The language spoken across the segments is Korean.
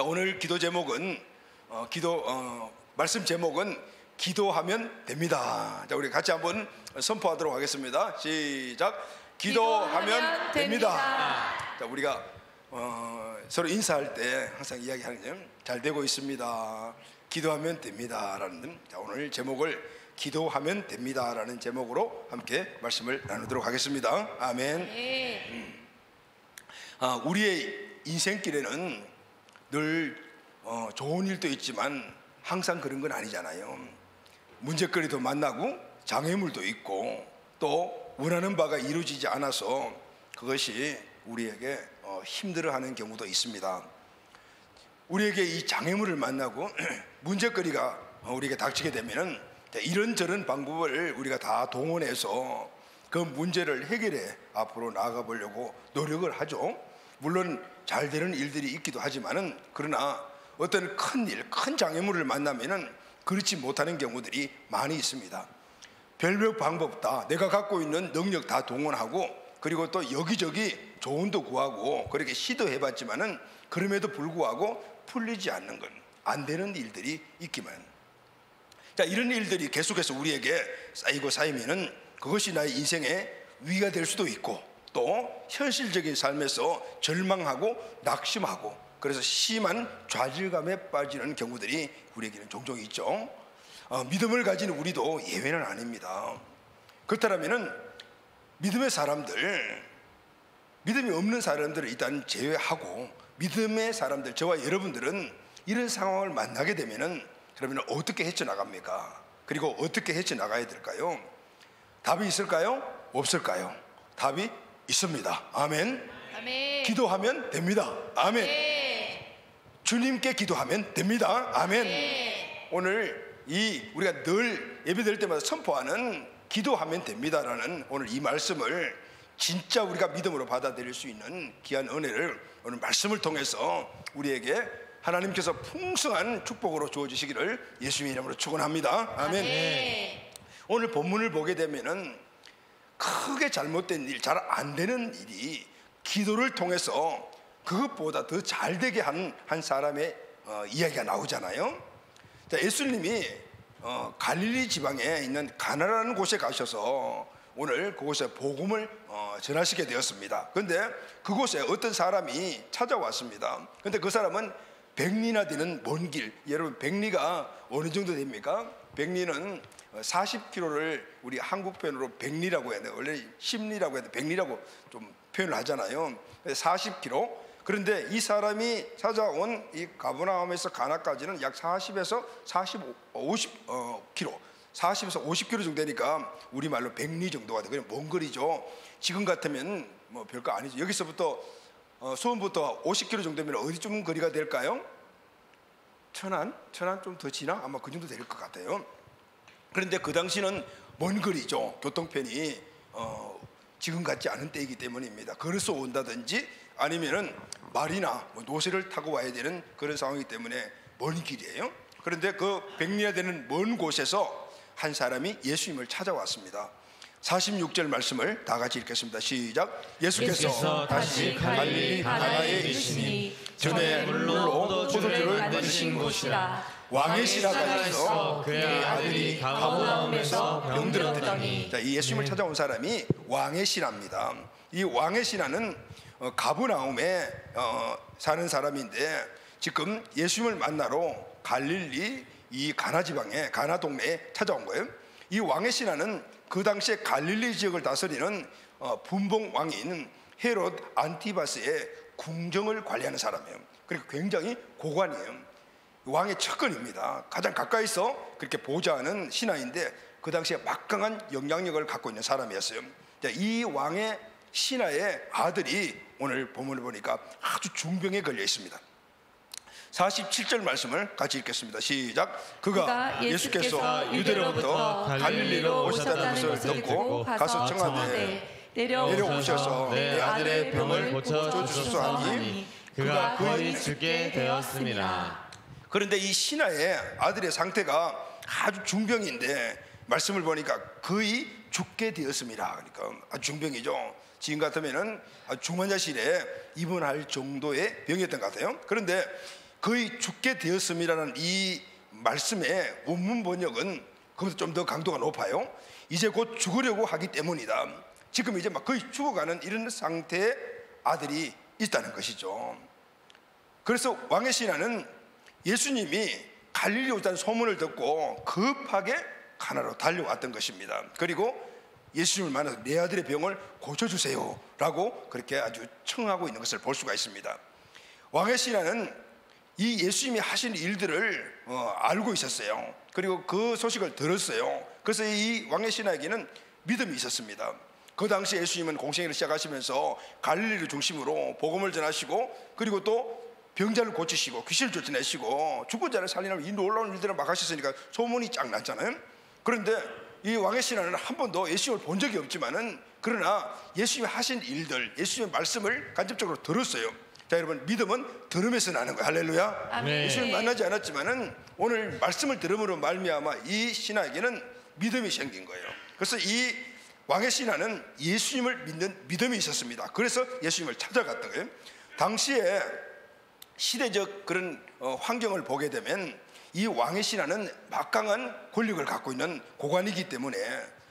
자, 오늘 기도 제목은 말씀 제목은 기도하면 됩니다. 자, 우리 같이 한번 선포하도록 하겠습니다. 시작. 기도하면 됩니다. 자, 우리가 서로 인사할 때 항상 이야기하는 게 잘 되고 있습니다. 기도하면 됩니다라는, 자, 오늘 제목을 기도하면 됩니다라는 제목으로 함께 말씀을 나누도록 하겠습니다. 아멘. 우리의 인생길에는 늘 좋은 일도 있지만 항상 그런 건 아니잖아요. 문제거리도 만나고 장애물도 있고 또 원하는 바가 이루어지지 않아서 그것이 우리에게 힘들어하는 경우도 있습니다. 우리에게 이 장애물을 만나고 문제거리가 우리에게 닥치게 되면은 이런저런 방법을 우리가 다 동원해서 그 문제를 해결해 앞으로 나아가 보려고 노력을 하죠. 물론 잘 되는 일들이 있기도 하지만은, 그러나 어떤 큰 일, 큰 장애물을 만나면은 그렇지 못하는 경우들이 많이 있습니다. 별별 방법 다, 내가 갖고 있는 능력 다 동원하고, 그리고 또 여기저기 조언도 구하고 그렇게 시도해봤지만은 그럼에도 불구하고 풀리지 않는 건, 안 되는 일들이 있기만. 자, 이런 일들이 계속해서 우리에게 쌓이고 쌓이면은 그것이 나의 인생의 위가 될 수도 있고, 또 현실적인 삶에서 절망하고 낙심하고, 그래서 심한 좌절감에 빠지는 경우들이 우리에게는 종종 있죠. 믿음을 가진 우리도 예외는 아닙니다. 그렇다면 믿음의 사람들, 믿음이 없는 사람들을 일단 제외하고 믿음의 사람들, 저와 여러분들은 이런 상황을 만나게 되면은 그러면 어떻게 헤쳐나갑니까? 그리고 어떻게 헤쳐나가야 될까요? 답이 있을까요? 없을까요? 답이 있습니다. 아멘. 아멘. 기도하면 됩니다. 아멘. 주님께 기도하면 됩니다. 아멘. 오늘 우리가 늘 예배드릴 때마다 선포하는 기도하면 됩니다라는 오늘 이 말씀을 진짜 우리가 믿음으로 받아들일 수 있는 귀한 은혜를 오늘 말씀을 통해서 우리에게 하나님께서 풍성한 축복으로 주어주시기를 예수님의 이름으로 축원합니다. 아멘. 아멘. 오늘 본문을 보게 되면은 크게 잘못된 일, 잘 안 되는 일이 기도를 통해서 그것보다 더 잘 되게 한 사람의 이야기가 나오잖아요. 자, 예수님이 갈릴리 지방에 있는 가나라는 곳에 가셔서 오늘 그곳에 복음을 전하시게 되었습니다. 그런데 그곳에 어떤 사람이 찾아왔습니다. 그런데 그 사람은 백리나 되는 먼 길, 여러분 백리가 어느 정도 됩니까? 백리는 40km를 우리 한국 표현으로 백리라고 해야 돼요. 원래 10리라고 해야 돼. 백리라고 좀 표현을 하잖아요. 40km. 그런데 이 사람이 찾아온 이 가버나움에서 가나까지는 약 40에서 50km, 40에서 50km 정도 되니까 우리말로 백리 정도가 돼요. 그냥 먼 거리죠. 지금 같으면 뭐 별거 아니죠. 여기서부터 수원부터 50km 정도면 어디쯤 거리가 될까요? 천안 좀 더 지나? 아마 그 정도 될 것 같아요. 그런데 그 당시는 먼 거리죠. 교통편이 지금 같지 않은 때이기 때문입니다. 걸어서 온다든지 아니면은 말이나 노새를 타고 와야 되는 그런 상황이기 때문에 먼 길이에요. 그런데 그 백리나 되는 먼 곳에서 한 사람이 예수님을 찾아왔습니다. 46절 말씀을 다 같이 읽겠습니다. 시작. 예수께서 다시 갈릴리 가나에 이르시니 전에 물로 포도주를 내주신 곳이라. 왕의 신하가 있어 그의 아들이 가버나움에서 병들었더니. 자, 이 예수님을 찾아온 사람이 왕의 신하입니다. 이 왕의 신하는 가버나움에 사는 사람인데 지금 예수님을 만나러 갈릴리 이 가나 지방에, 가나 동네에 찾아온 거예요. 이 왕의 신하는 그 당시에 갈릴리 지역을 다스리는 분봉 왕인 헤롯 안티바스의 궁정을 관리하는 사람이에요. 그리고 굉장히 고관이에요. 왕의 측근입니다. 가장 가까이서 그렇게 보좌하는 신하인데 그 당시에 막강한 영향력을 갖고 있는 사람이었어요. 이 왕의 신하의 아들이 오늘 본문을 보니까 아주 중병에 걸려 있습니다. 47절 말씀을 같이 읽겠습니다. 시작. 그가 예수께서 유대로부터 갈릴리로 오셨다는 것을 듣고 가서 청하되 내려오셔서 내 아들의 병을 고쳐주소서 하니 그가 거의 죽게 되었습니다. 그런데 이 신하의 아들의 상태가 아주 중병인데 말씀을 보니까 거의 죽게 되었습니다. 그러니까 아주 중병이죠. 지금 같으면은 중환자실에 입원할 정도의 병이었던 것 같아요. 그런데 거의 죽게 되었음이라는 이 말씀의 원문 번역은 그보다 좀 더 강도가 높아요. 이제 곧 죽으려고 하기 때문이다. 지금 이제 막 거의 죽어가는 이런 상태의 아들이 있다는 것이죠. 그래서 왕의 신하는 예수님이 갈릴리 오다는 소문을 듣고 급하게 가나로 달려왔던 것입니다. 그리고 예수님을 만나서 내 아들의 병을 고쳐주세요 라고 그렇게 아주 청하고 있는 것을 볼 수가 있습니다. 왕의 신하는 이 예수님이 하신 일들을 알고 있었어요. 그리고 그 소식을 들었어요. 그래서 이 왕의 신하에게는 믿음이 있었습니다. 그 당시 예수님은 공생애를 시작하시면서 갈릴리를 중심으로 복음을 전하시고, 그리고 또 병자를 고치시고 귀신을 쫓아내시고 죽은 자를 살리는 이 놀라운 일들을 막 하셨으니까 소문이 쫙 났잖아요. 그런데 이 왕의 신하는 한 번도 예수님을 본 적이 없지만은, 그러나 예수님이 하신 일들, 예수님의 말씀을 간접적으로 들었어요. 자, 여러분, 믿음은 들음에서 나는 거예요. 할렐루야. 아멘. 예수님을 만나지 않았지만은 오늘 말씀을 들음으로 말미암아 이 신하에게는 믿음이 생긴 거예요. 그래서 이 왕의 신하는 예수님을 믿는 믿음이 있었습니다. 그래서 예수님을 찾아갔던 거예요. 당시에 시대적 그런 환경을 보게 되면 이 왕의 신하는 막강한 권력을 갖고 있는 고관이기 때문에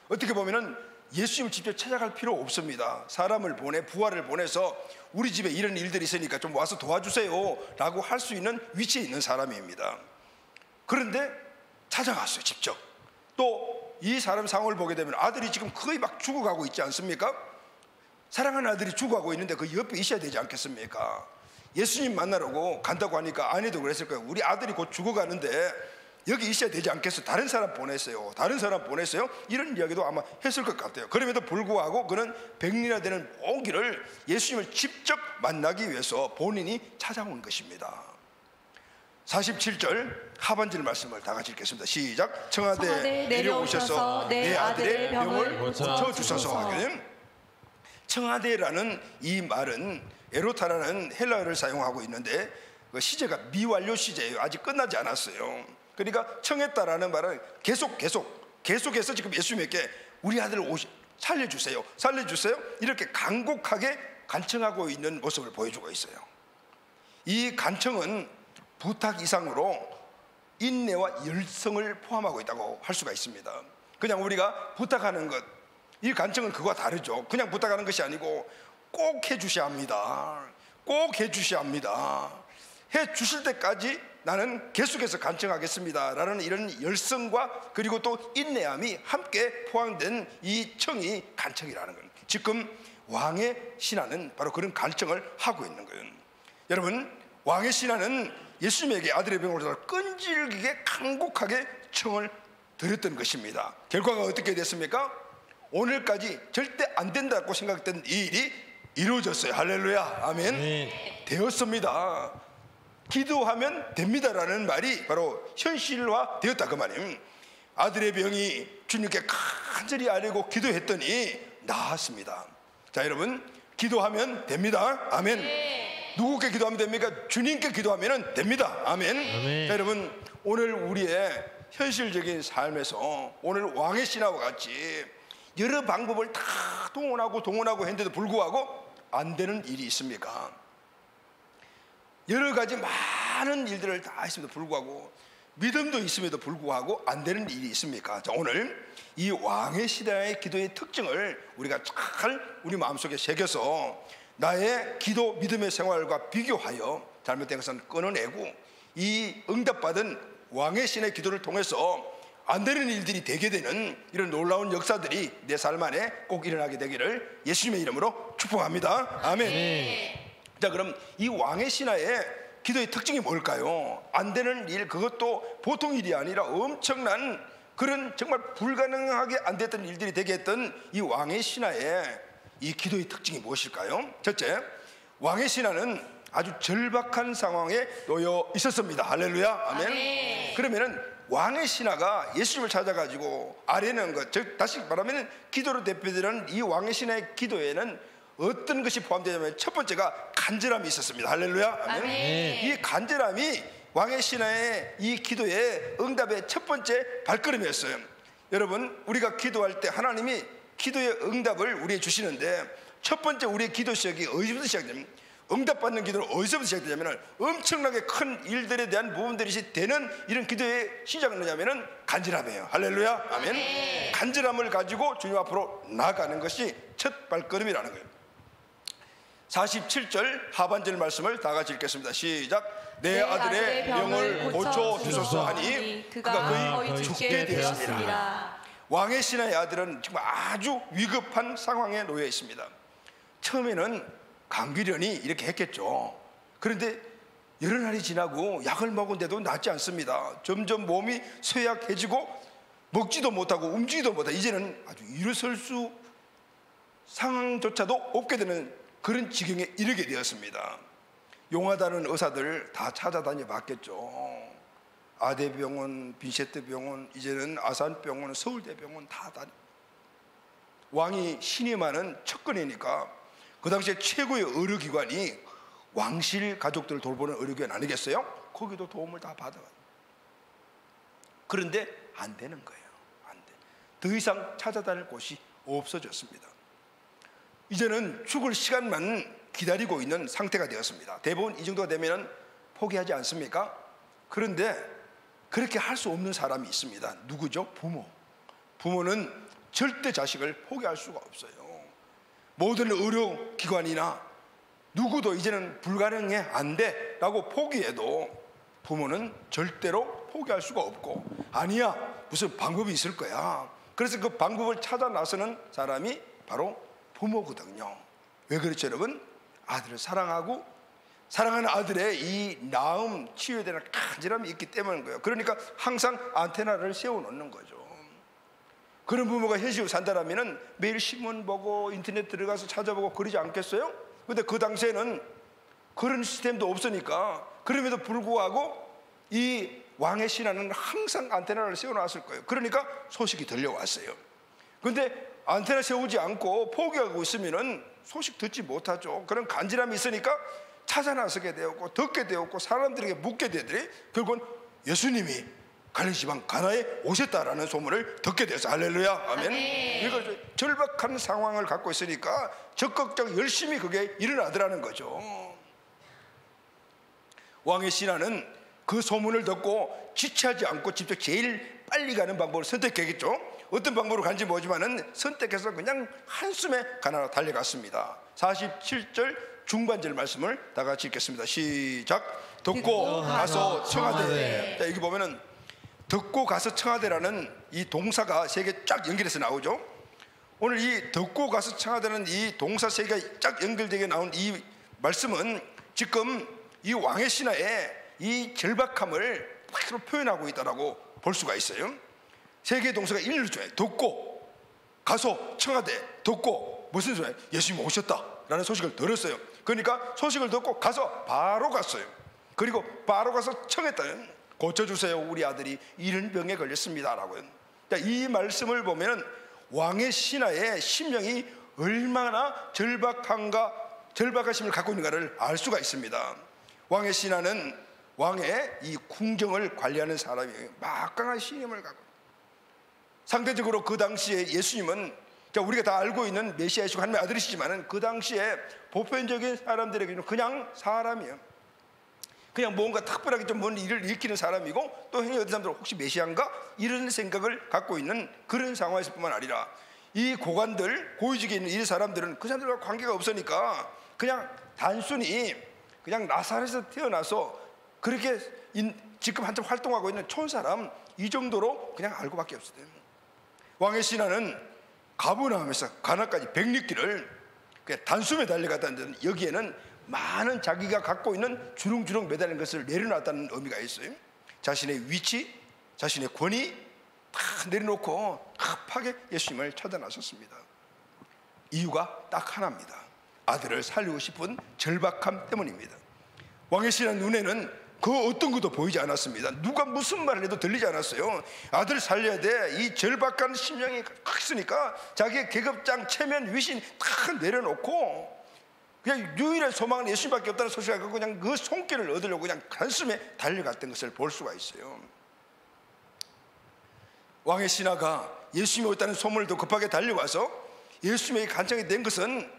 어떻게 보면은 예수님을 직접 찾아갈 필요 없습니다. 사람을 보내, 부하를 보내서 우리 집에 이런 일들이 있으니까 좀 와서 도와주세요 라고 할 수 있는 위치에 있는 사람입니다. 그런데 찾아갔어요, 직접. 또 이 사람 상황을 보게 되면 아들이 지금 거의 막 죽어가고 있지 않습니까? 사랑하는 아들이 죽어가고 있는데 그 옆에 있어야 되지 않겠습니까? 예수님 만나려고 간다고 하니까 아내도 그랬을 거예요. 우리 아들이 곧 죽어가는데 여기 있어야 되지 않겠어? 다른 사람 보냈어요. 다른 사람 보냈어요. 이런 이야기도 아마 했을 것 같아요. 그럼에도 불구하고 그는 100리나 되는 온 길을 예수님을 직접 만나기 위해서 본인이 찾아온 것입니다. 47절 하반절 말씀을 다 같이 읽겠습니다. 시작. 청하되 내려오셔서 내 아들의 병을 고쳐주소서 하거든. 청하되라는 이 말은 에로타라는 헬라어를 사용하고 있는데 그 시제가 미완료 시제예요. 아직 끝나지 않았어요. 그러니까 청했다라는 말은 계속해서 지금 예수님에게 우리 아들을 살려주세요 이렇게 간곡하게 간청하고 있는 모습을 보여주고 있어요. 이 간청은 부탁 이상으로 인내와 열성을 포함하고 있다고 할 수가 있습니다. 그냥 우리가 부탁하는 것, 이 간청은 그거와 다르죠. 그냥 부탁하는 것이 아니고 꼭 해주셔야 합니다. 꼭 해주셔야 합니다. 해주실 때까지 나는 계속해서 간청하겠습니다 라는 이런 열성과 그리고 또 인내함이 함께 포함된 이 청이 간청이라는 거예요. 지금 왕의 신하는 바로 그런 간청을 하고 있는 거예요. 여러분, 왕의 신하는 예수님에게 아들의 병을 끈질기게 간곡하게 청을 드렸던 것입니다. 결과가 어떻게 됐습니까? 오늘까지 절대 안 된다고 생각했던 이 일이 이루어졌어요. 할렐루야. 아멘. 되었습니다. 기도하면 됩니다라는 말이 바로 현실화 되었다 그 말이에요. 아들의 병이 주님께 간절히 아뢰고 기도했더니 나았습니다. 자, 여러분, 기도하면 됩니다. 아멘. 누구께 기도하면 됩니까? 주님께 기도하면 됩니다. 아멘. 아멘. 자, 여러분, 오늘 우리의 현실적인 삶에서 오늘 왕의 신하와 같이 여러 방법을 다 동원하고 했는데도 불구하고 안 되는 일이 있습니까? 여러 가지 많은 일들을 다 했음에도 불구하고 믿음도 있음에도 불구하고 안 되는 일이 있습니까? 자, 오늘 이 왕의 신하의 기도의 특징을 우리가 잘 우리 마음속에 새겨서 나의 기도 믿음의 생활과 비교하여 잘못된 것은 끊어내고 이 응답받은 왕의 신의 기도를 통해서 안 되는 일들이 되게 되는 이런 놀라운 역사들이 내 삶 안에 꼭 일어나게 되기를 예수님의 이름으로 축복합니다. 아멘. 자, 그럼 이 왕의 신하의 기도의 특징이 뭘까요? 안 되는 일, 그것도 보통 일이 아니라 엄청난 그런 정말 불가능하게 안 됐던 일들이 되게 했던 이 왕의 신하의 이 기도의 특징이 무엇일까요? 첫째, 왕의 신하는 아주 절박한 상황에 놓여 있었습니다. 할렐루야. 아멘. 그러면은 왕의 신하가 예수님을 찾아가지고 아뢰는 것, 즉 다시 말하면 기도로 대표되는 이 왕의 신하의 기도에는 어떤 것이 포함되냐면 첫 번째가 간절함이 있었습니다. 할렐루야. 아멘. 이 간절함이 왕의 신하의 이 기도의 응답의 첫 번째 발걸음이었어요. 여러분, 우리가 기도할 때 하나님이 기도의 응답을 우리에게 주시는데 첫 번째 우리의 기도 시작이 어디부터 시작됩니까? 응답받는 기도는 어디서부터 시작되냐면 엄청나게 큰 일들에 대한 부분들이 되는 이런 기도의 시작은 뭐냐면 간절함이에요. 할렐루야, 아멘. 간절함을 가지고 주님 앞으로 나아가는 것이 첫 발걸음이라는 거예요. 47절 하반절 말씀을 다 같이 읽겠습니다. 시작. 내 아들의 병을 고쳐주소서 하니 그가 거의 죽게 되었습니다. 왕의 신하의 아들은 지금 아주 위급한 상황에 놓여 있습니다. 처음에는 감기려니 이렇게 했겠죠. 그런데 여러 날이 지나고 약을 먹은데도 낫지 않습니다. 점점 몸이 쇠약해지고 먹지도 못하고 움직이도 못하고 이제는 아주 일어설 수 상황조차도 없게 되는 그런 지경에 이르게 되었습니다. 용하다는 의사들 다 찾아다녀 봤겠죠. 아대병원, 빈셰트병원, 이제는 아산병원, 서울대병원 다 다니. 왕이 신임하는 척근이니까 그 당시에 최고의 의료기관이 왕실 가족들을 돌보는 의료기관 아니겠어요? 거기도 도움을 다 받아요. 그런데 안 되는 거예요. 안 돼. 더 이상 찾아다닐 곳이 없어졌습니다. 이제는 죽을 시간만 기다리고 있는 상태가 되었습니다. 대부분 이 정도가 되면 포기하지 않습니까? 그런데 그렇게 할 수 없는 사람이 있습니다. 누구죠? 부모. 부모는 절대 자식을 포기할 수가 없어요. 모든 의료기관이나 누구도 이제는 불가능해, 안 돼 라고 포기해도 부모는 절대로 포기할 수가 없고, 아니야, 무슨 방법이 있을 거야. 그래서 그 방법을 찾아 나서는 사람이 바로 부모거든요. 왜 그렇죠, 여러분? 아들을 사랑하고 사랑하는 아들의 이 나음, 치유에 대한 간절함이 있기 때문인 거예요. 그러니까 항상 안테나를 세워놓는 거죠. 그런 부모가 현실로 산다라면 매일 신문 보고 인터넷 들어가서 찾아보고 그러지 않겠어요? 근데 그 당시에는 그런 시스템도 없으니까, 그럼에도 불구하고 이 왕의 신하는 항상 안테나를 세워놨을 거예요. 그러니까 소식이 들려왔어요. 근데 안테나 세우지 않고 포기하고 있으면 소식 듣지 못하죠. 그런 간절함이 있으니까 찾아 나서게 되었고 듣게 되었고 사람들에게 묻게 되더니 결국은 예수님이 갈릴리 지방 가나에 오셨다라는 소문을 듣게 되었어요. 할렐루야, 아멘. 이걸 절박한 상황을 갖고 있으니까 적극적 열심히 그게 일어나더라는 거죠. 왕의 신하는 그 소문을 듣고 지체하지 않고 직접 제일 빨리 가는 방법을 선택했겠죠. 어떤 방법으로 간지 모르지만은 선택해서 그냥 한숨에 가나로 달려갔습니다. 47절 중반절 말씀을 다 같이 읽겠습니다. 시작. 듣고 가서 청하되. 자, 여기 보면은 듣고 가서 청하되라는 이 동사가 세 개 쫙 연결해서 나오죠. 오늘 이 듣고 가서 청하되는 이 동사 세 개가 쫙 연결되게 나온 이 말씀은 지금 이 왕의 신하의 이 절박함을 바로 표현하고 있다라고 볼 수가 있어요. 세 개의 동사가 일을 줘요. 듣고 가서 청하되. 듣고 무슨 소리예요? 예수님이 오셨다라는 소식을 들었어요. 그러니까 소식을 듣고 가서 바로 갔어요. 그리고 바로 가서 청했다. 고쳐주세요, 우리 아들이 이런 병에 걸렸습니다라고요. 이 말씀을 보면 왕의 신하의 심령이 얼마나 절박하심을 갖고 있는가를 알 수가 있습니다. 왕의 신하는 왕의 이 궁정을 관리하는 사람이에요. 막강한 신임을 갖고, 상대적으로 그 당시에 예수님은 우리가 다 알고 있는 메시아이시고 하나님의 아들이시지만 그 당시에 보편적인 사람들에게는 그냥 사람이에요. 그냥 뭔가 특별하게 좀 뭔 일을 일으키는 사람이고, 또 어떤 사람들은 혹시 메시아인가 이런 생각을 갖고 있는 그런 상황에서 뿐만 아니라 이 고관들, 고위직에 있는 이 사람들은 그 사람들과 관계가 없으니까 그냥 단순히 그냥 나사렛에서 태어나서 그렇게 지금 한참 활동하고 있는 촌사람 이 정도로 그냥 알고밖에 없어요. 왕의 신하는 가버나움에서 가나까지 100리길을 단숨에 달려갔다는 데는 여기에는 많은 자기가 갖고 있는 주렁주렁 매달린 것을 내려놨다는 의미가 있어요. 자신의 위치, 자신의 권위 다 내려놓고 급하게 예수님을 찾아 나섰습니다. 이유가 딱 하나입니다. 아들을 살리고 싶은 절박함 때문입니다. 왕의 신하 눈에는 그 어떤 것도 보이지 않았습니다. 누가 무슨 말을 해도 들리지 않았어요. 아들 살려야 돼. 이 절박한 심령이 크으니까 자기의 계급장, 체면, 위신 다 내려놓고 그냥 유일한 소망은 예수님밖에 없다는 소식을 갖고 그냥 그 손길을 얻으려고 그냥 단숨에 달려갔던 것을 볼 수가 있어요. 왕의 신하가 예수님이 있다는 소문을 듣고 급하게 달려와서 예수님에게 간청이 된 것은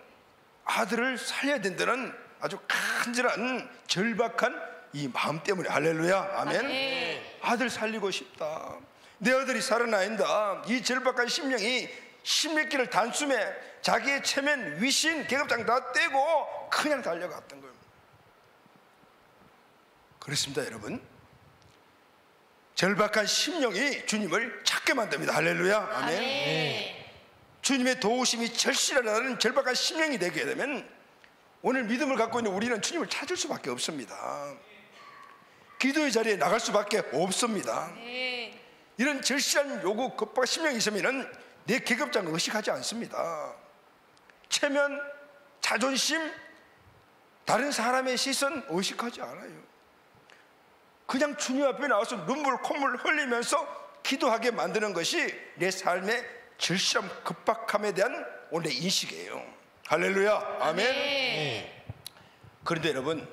아들을 살려야 된다는 아주 간절한 절박한 이 마음 때문에. 할렐루야. 아멘. 아들 살리고 싶다, 내 아들이 살아나인다, 이 절박한 심령이 십몇 개를 단숨에 자기의 체면, 위신, 계급장 다 떼고 그냥 달려갔던 거예요. 그렇습니다 여러분. 절박한 심령이 주님을 찾게 만듭니다. 할렐루야. 아멘. 주님의 도우심이 절실하다는 절박한 심령이 되게 되면 오늘 믿음을 갖고 있는 우리는 주님을 찾을 수밖에 없습니다. 기도의 자리에 나갈 수밖에 없습니다. 이런 절실한 요구, 급박한 심령이 있으면 내 계급장 의식하지 않습니다. 체면, 자존심, 다른 사람의 시선 의식하지 않아요. 그냥 주님 앞에 나와서 눈물, 콧물 흘리면서 기도하게 만드는 것이 내 삶의 절실함, 급박함에 대한 오늘의 인식이에요. 할렐루야. 아멘. 그런데 여러분,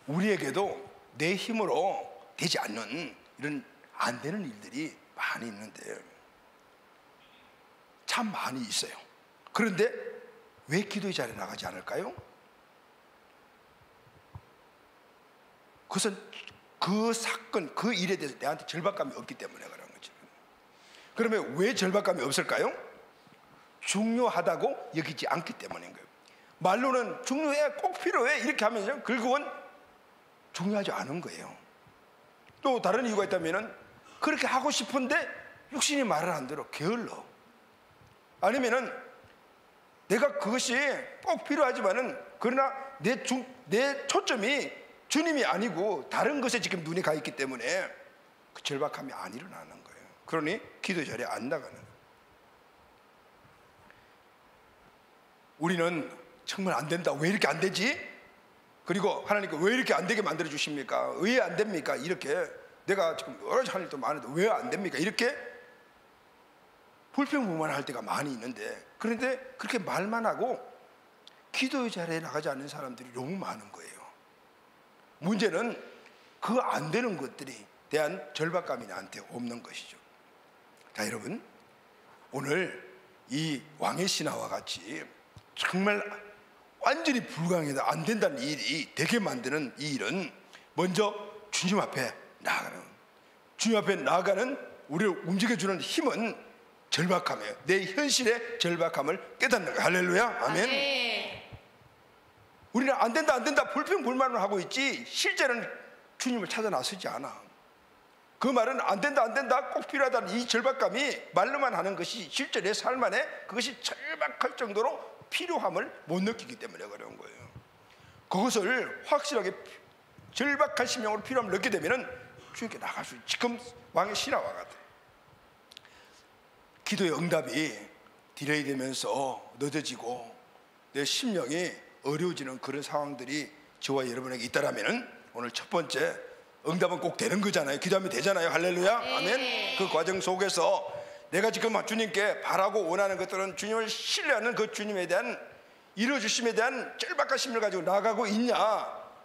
우리에게도 내 힘으로 되지 않는 이런 안 되는 일들이 많이 있는데, 참 많이 있어요. 그런데 왜 기도의 자리에 나가지 않을까요? 그것은 그 사건, 그 일에 대해서 내한테 절박감이 없기 때문에 그런 거죠. 그러면 왜 절박감이 없을까요? 중요하다고 여기지 않기 때문인 거예요. 말로는 중요해, 꼭 필요해 이렇게 하면서 결국은 중요하지 않은 거예요. 또 다른 이유가 있다면 그렇게 하고 싶은데 육신이 말을 안 들어 게을러. 아니면은 내가 그것이 꼭 필요하지만은 그러나 내 초점이 주님이 아니고 다른 것에 지금 눈이 가 있기 때문에 그 절박함이 안 일어나는 거예요. 그러니 기도 자리에 안 나가는 거예요. 우리는 정말 안 된다, 왜 이렇게 안 되지? 그리고 하나님께 왜 이렇게 안 되게 만들어 주십니까? 왜 안 됩니까? 이렇게 내가 지금 여러 가지 할 일도 많은데 왜 안 됩니까? 이렇게 불평불만할 때가 많이 있는데, 그런데 그렇게 말만 하고 기도의 자리에 나가지 않는 사람들이 너무 많은 거예요. 문제는 그 안 되는 것들이 대한 절박감이 나한테 없는 것이죠. 자 여러분, 오늘 이 왕의 신하와 같이 정말 완전히 불가능하다, 안 된다는 일이 되게 만드는 이 일은 먼저 주님 앞에 나아가는, 주님 앞에 나아가는 우리를 움직여주는 힘은 절박함이에요. 내 현실의 절박함을 깨닫는 거예요. 할렐루야. 아멘. 우리는 안 된다 안 된다 불평불만을 하고 있지 실제는 주님을 찾아 나서지 않아. 그 말은 안 된다 안 된다 꼭 필요하다는 이 절박감이 말로만 하는 것이 실제 내 삶 안에 그것이 절박할 정도로 필요함을 못 느끼기 때문에 그런 거예요. 그것을 확실하게 절박한 심령으로 필요함을 느끼게 되면 주님께 나갈 수 있어요. 지금 왕의 신하와 같아요. 기도의 응답이 딜레이 되면서 늦어지고 내 심령이 어려워지는 그런 상황들이 저와 여러분에게 있다라면 오늘 첫 번째 응답은 꼭 되는 거잖아요. 기도하면 되잖아요. 할렐루야. 아멘. 그 과정 속에서 내가 지금 주님께 바라고 원하는 것들은 주님을 신뢰하는 그 주님에 대한 이루어주심에 대한 절박한 심을 가지고 나가고 있냐,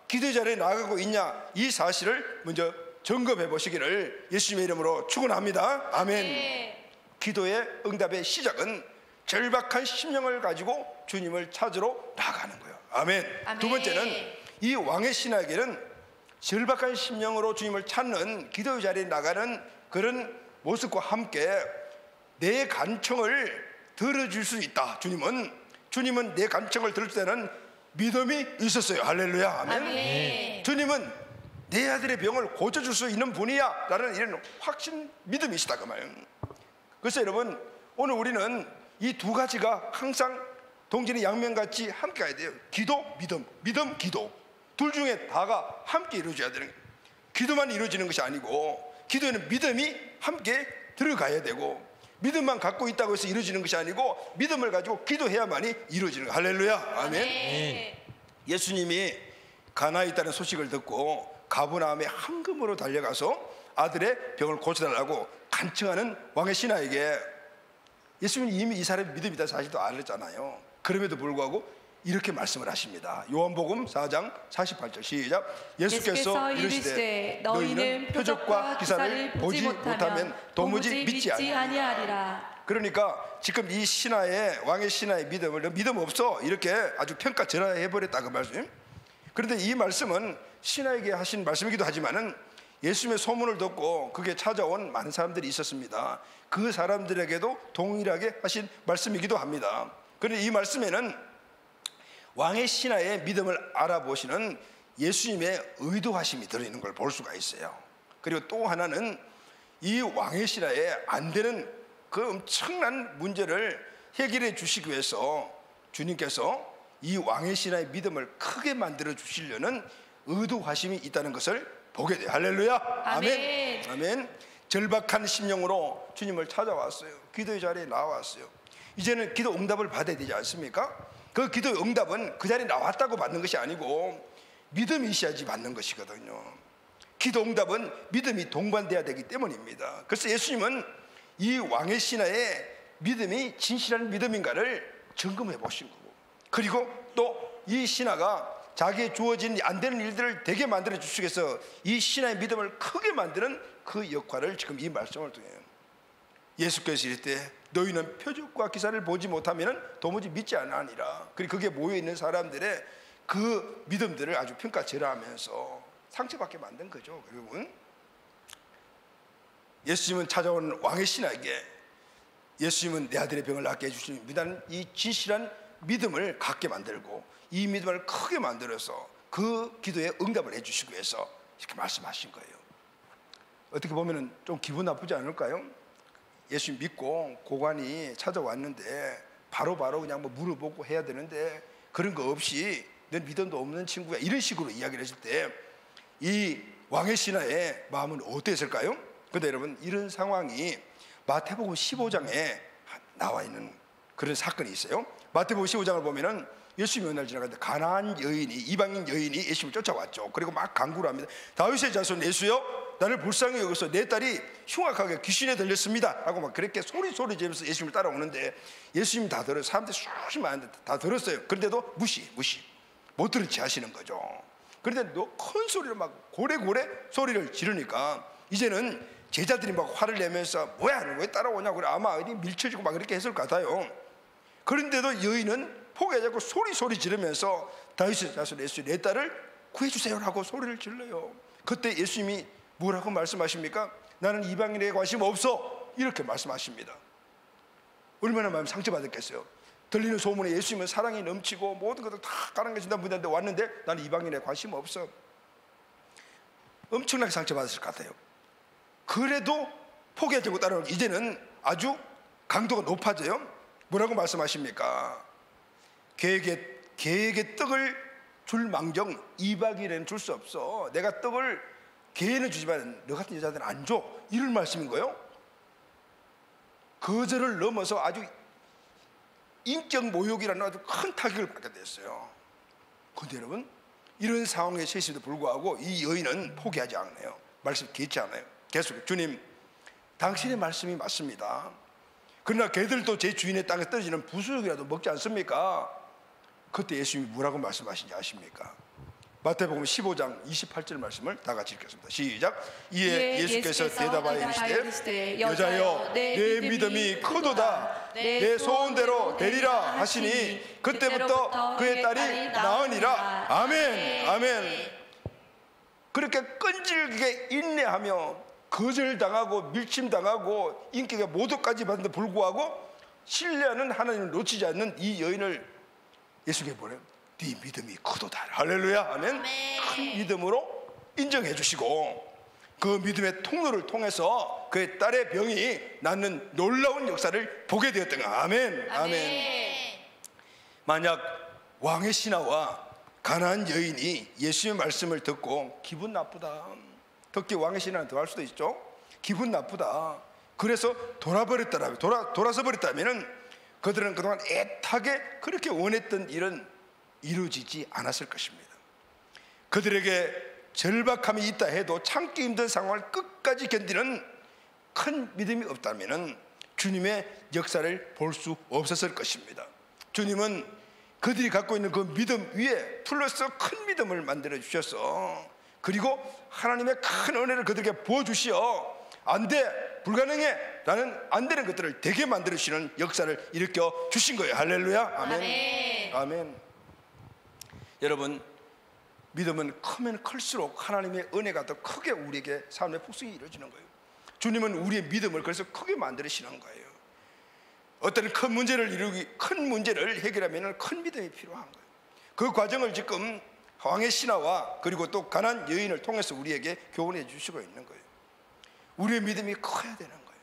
기도의 자리에 나가고 있냐, 이 사실을 먼저 점검해 보시기를 예수님의 이름으로 축원합니다. 아멘. 기도의 응답의 시작은 절박한 심령을 가지고 주님을 찾으러 나가는 거예요. 아멘. 아멘. 두 번째는 이 왕의 신하에게는 절박한 심령으로 주님을 찾는 기도의 자리에 나가는 그런 모습과 함께 내 간청을 들어줄 수 있다. 주님은 내 간청을 들을 때는 믿음이 있었어요. 할렐루야. 아멘. 아멘. 주님은 내 아들의 병을 고쳐줄 수 있는 분이야 라는 이런 확신, 믿음이 있다 그 말이에요. 그래서 여러분, 오늘 우리는 이 두 가지가 항상 동전의 양면같이 함께 가야 돼요. 기도, 믿음, 믿음, 기도. 둘 중에 다가 함께 이루어져야 되는 거예요. 기도만 이루어지는 것이 아니고 기도에는 믿음이 함께 들어가야 되고, 믿음만 갖고 있다고 해서 이루어지는 것이 아니고 믿음을 가지고 기도해야만이 이루어지는 거예요. 할렐루야. 아멘. 예수님이 가나에 있다는 소식을 듣고 가버나움에 황금으로 달려가서 아들의 병을 고쳐달라고 간청하는 왕의 신하에게 예수님이 이미 이 사람의 믿음이 있다는 사실도 알았잖아요. 그럼에도 불구하고 이렇게 말씀을 하십니다. 요한복음 4장 48절 시작. 예수께서 이르시되 너희는 표적과 기사를 보지 못하면 도무지 믿지 아니하리라. 그러니까 지금 이 신하의, 왕의 신하의 믿음을 믿음 없어 이렇게 아주 평가절하해버렸다 그 말씀. 그런데 이 말씀은 신하에게 하신 말씀이기도 하지만은 예수님의 소문을 듣고 그게 찾아온 많은 사람들이 있었습니다. 그 사람들에게도 동일하게 하신 말씀이기도 합니다. 그런데 이 말씀에는 왕의 신하의 믿음을 알아보시는 예수님의 의도하심이 들어있는 걸 볼 수가 있어요. 그리고 또 하나는 이 왕의 신하에 안 되는 그 엄청난 문제를 해결해 주시기 위해서 주님께서 이 왕의 신하의 믿음을 크게 만들어 주시려는 의도하심이 있다는 것을 보게 돼요. 할렐루야. 아멘. 아멘. 절박한 심령으로 주님을 찾아왔어요. 기도의 자리에 나왔어요. 이제는 기도 응답을 받아야 되지 않습니까? 그 기도의 응답은 그 자리에 나왔다고 받는 것이 아니고 믿음이 있어야지 받는 것이거든요. 기도 응답은 믿음이 동반돼야 되기 때문입니다. 그래서 예수님은 이 왕의 신하의 믿음이 진실한 믿음인가를 점검해 보신 거고, 그리고 또 이 신하가 자기의 주어진 안 되는 일들을 되게 만들어 주시기 위해서 이 신하의 믿음을 크게 만드는 그 역할을 지금 이 말씀을 통해 예수께서 이럴 때 너희는 표적과 기사를 보지 못하면 도무지 믿지 않으니라. 그리고 그게 모여있는 사람들의 그 믿음들을 아주 평가절하하면서 상처받게 만든 거죠. 결국은 예수님은 찾아온 왕의 신하에게 예수님은 내 아들의 병을 낫게 해주십니다. 이 진실한 믿음을 갖게 만들고 이 믿음을 크게 만들어서 그 기도에 응답을 해주시기 위해서 이렇게 말씀하신 거예요. 어떻게 보면 좀 기분 나쁘지 않을까요? 예수님 믿고 고관이 찾아왔는데 바로바로 그냥 뭐 물어보고 해야 되는데 그런 거 없이 넌 믿음도 없는 친구야 이런 식으로 이야기를 했을 때 이 왕의 신하의 마음은 어땠을까요? 그런데 여러분 이런 상황이 마태복음 15장에 나와 있는 그런 사건이 있어요. 마태복음 15장을 보면은 예수님이 어느 날 지나가는데 가나안 여인이, 이방인 여인이 예수님을 쫓아왔죠. 그리고 막 간구를 합니다. 다윗의 자손 예수여 나를 불쌍히 여겨서 내 딸이 흉악하게 귀신에 들렸습니다 하고 막 그렇게 소리 지르면서 예수님을 따라오는데 예수님이 다 들어요. 사람들이 수십 많은데 다 들었어요. 그런데도 무시 못 들은 채 하시는 거죠. 그런데 큰 소리로 막 고래고래 소리를 지르니까 이제는 제자들이 막 화를 내면서 뭐야 왜 따라오냐고 그래. 아마 어디 밀쳐지고 막 그렇게 했을 것 같아요. 그런데도 여인은 포기하지 않고 소리 지르면서 다윗의 자손 예수 내 딸을 구해주세요라고 소리를 질러요. 그때 예수님이 뭐라고 말씀하십니까? 나는 이방인에게 관심 없어 이렇게 말씀하십니다. 얼마나 마음 상처받았겠어요. 들리는 소문에 예수님은 사랑이 넘치고 모든 것을 다 가랑해준다는 분인데 왔는데 나는 이방인에 관심 없어. 엄청나게 상처받았을 것 같아요. 그래도 포기하지 않고 따라오는 이제는 아주 강도가 높아져요. 뭐라고 말씀하십니까? 개에게 떡을 줄 망정 이방인에는 줄 수 없어. 내가 떡을 개에는 주지만 너 같은 여자들은 안 줘. 이런 말씀인 거예요. 거절을 넘어서 아주 인격 모욕이라는 아주 큰 타격을 받게 됐어요. 그런데 여러분 이런 상황에 처했음에도 불구하고 이 여인은 포기하지 않아요. 말씀 개의치 않아요. 계속 주님 당신의 말씀이 맞습니다. 그러나 개들도 제 주인의 땅에 떨어지는 부수역이라도 먹지 않습니까? 그때 예수님이 뭐라고 말씀하시는지 아십니까? 마태복음 15장 28절 말씀을 다 같이 읽겠습니다. 시작. 이에 예수께서 대답하여 이르시되 여자여 내 믿음이 크도다. 내 소원대로 되리라 하시니 그때부터 그의 딸이 나으니라. 아멘. 아멘. 그렇게 끈질기게 인내하며 거절당하고 밀침당하고 인격의 모독까지 받는데 불구하고 신뢰하는 하나님을 놓치지 않는 이 여인을 예수님께 보내요. 네 믿음이 크도다. 할렐루야. 아멘. 큰 믿음으로 인정해 주시고 그 믿음의 통로를 통해서 그의 딸의 병이 낫는 놀라운 역사를 보게 되었던 거야. 아멘. 아멘. 만약 왕의 신하와 가나안 여인이 예수님의 말씀을 듣고 기분 나쁘다. 특히 왕의 신하는 더 할 수도 있죠. 기분 나쁘다. 그래서 돌아서 버렸다면은 그들은 그동안 애타게 그렇게 원했던 일은 이루어지지 않았을 것입니다. 그들에게 절박함이 있다 해도 참기 힘든 상황을 끝까지 견디는 큰 믿음이 없다면 주님의 역사를 볼 수 없었을 것입니다. 주님은 그들이 갖고 있는 그 믿음 위에 플러스 큰 믿음을 만들어 주셔서 그리고 하나님의 큰 은혜를 그들에게 부어주시어 안돼 불가능해 라는 안 되는 것들을 되게 만들어 주시는 역사를 일으켜 주신 거예요. 할렐루야. 아멘. 아멘. 아멘. 여러분 믿음은 크면 클수록 하나님의 은혜가 더 크게 우리에게 삶의 풍성이 이루어지는 거예요. 주님은 우리의 믿음을 그래서 크게 만들으시는 거예요. 어떤 큰 문제를 해결하면 큰 믿음이 필요한 거예요. 그 과정을 지금 왕의 신하와 그리고 또 가난한 여인을 통해서 우리에게 교훈해 주시고 있는 거예요. 우리의 믿음이 커야 되는 거예요.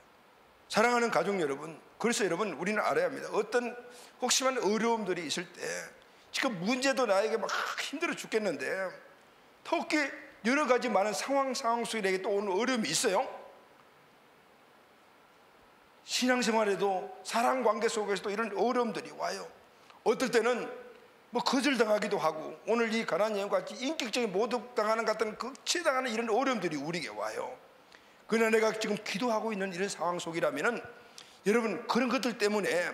사랑하는 가족 여러분, 그래서 여러분 우리는 알아야 합니다. 어떤 혹시만 어려움들이 있을 때 지금 문제도 나에게 막 힘들어 죽겠는데 특히 여러 가지 많은 상황 속에 또 오는 어려움이 있어요. 신앙생활에도 사랑 관계 속에서도 이런 어려움들이 와요. 어떨 때는 뭐 거절당하기도 하고 오늘 이 가난한 여인과 같이 인격적인 모독당하는 같은 극치당하는 이런 어려움들이 우리에게 와요. 그러나 내가 지금 기도하고 있는 이런 상황 속이라면은 여러분 그런 것들 때문에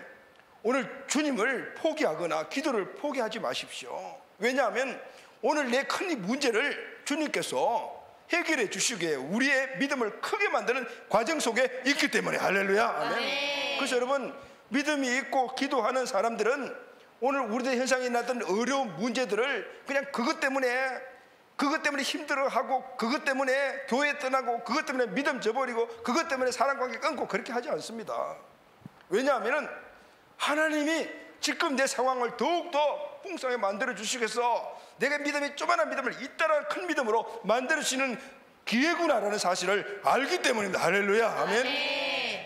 오늘 주님을 포기하거나 기도를 포기하지 마십시오. 왜냐하면 오늘 내 큰 문제를 주님께서 해결해 주시기에 우리의 믿음을 크게 만드는 과정 속에 있기 때문에 할렐루야. 아멘. 그래서 여러분 믿음이 있고 기도하는 사람들은 오늘 우리들 현상에 났던 어려운 문제들을 그냥 그것 때문에 힘들어하고 그것 때문에 교회 떠나고 그것 때문에 믿음 저버리고 그것 때문에 사랑관계 끊고 그렇게 하지 않습니다. 왜냐하면 하나님이 지금 내 상황을 더욱더 풍성하게 만들어 주시겠어, 내가 믿음이 조그마한 믿음을 잇따라 큰 믿음으로 만들어 주시는 기회구나라는 사실을 알기 때문입니다. 할렐루야. 아멘.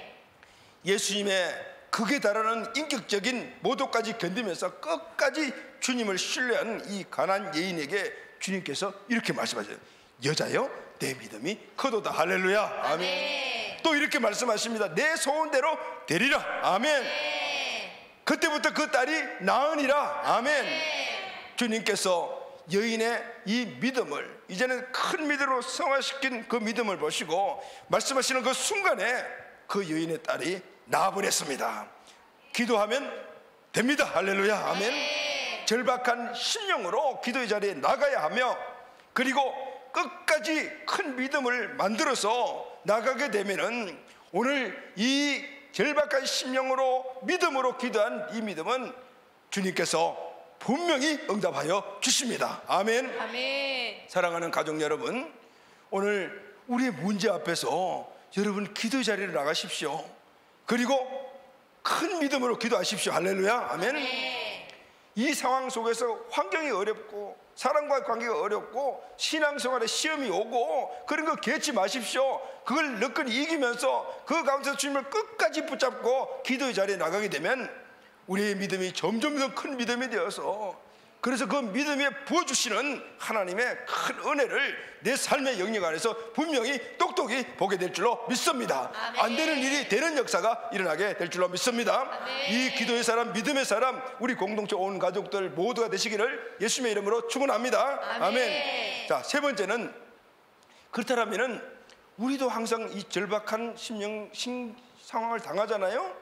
예수님의 극에 달하는 인격적인 모독까지 견디면서 끝까지 주님을 신뢰한 이 가난한 여인에게 주님께서 이렇게 말씀하셔요. 여자여 내 믿음이 크도다. 할렐루야. 아멘. 또 이렇게 말씀하십니다. 내 소원대로 되리라. 아멘. 그때부터 그 딸이 나으니라. 아멘. 주님께서 여인의 이 믿음을 이제는 큰 믿음으로 성화시킨 그 믿음을 보시고 말씀하시는 그 순간에 그 여인의 딸이 나아버렸습니다. 기도하면 됩니다. 할렐루야. 아멘. 절박한 심령으로 기도의 자리에 나가야 하며 그리고 끝까지 큰 믿음을 만들어서 나가게 되면은 오늘 이 절박한 심령으로 믿음으로 기도한 이 믿음은 주님께서 분명히 응답하여 주십니다. 아멘. 아멘. 사랑하는 가족 여러분, 오늘 우리의 문제 앞에서 여러분 기도의 자리에 나가십시오. 그리고 큰 믿음으로 기도하십시오. 할렐루야. 아멘. 아멘. 이 상황 속에서 환경이 어렵고 사람과의 관계가 어렵고 신앙생활에 시험이 오고 그런 거 개치 마십시오. 그걸 너끈히 이기면서 그 가운데서 주님을 끝까지 붙잡고 기도의 자리에 나가게 되면 우리의 믿음이 점점 더 큰 믿음이 되어서 그래서 그 믿음에 부어주시는 하나님의 큰 은혜를 내 삶의 영역 안에서 분명히 똑똑히 보게 될 줄로 믿습니다. 아멘. 안 되는 일이 되는 역사가 일어나게 될 줄로 믿습니다. 아멘. 이 기도의 사람, 믿음의 사람, 우리 공동체 온 가족들 모두가 되시기를 예수님의 이름으로 축원합니다. 아멘. 아멘. 자, 세 번째는 그렇다면은 우리도 항상 이 절박한 상황을 당하잖아요.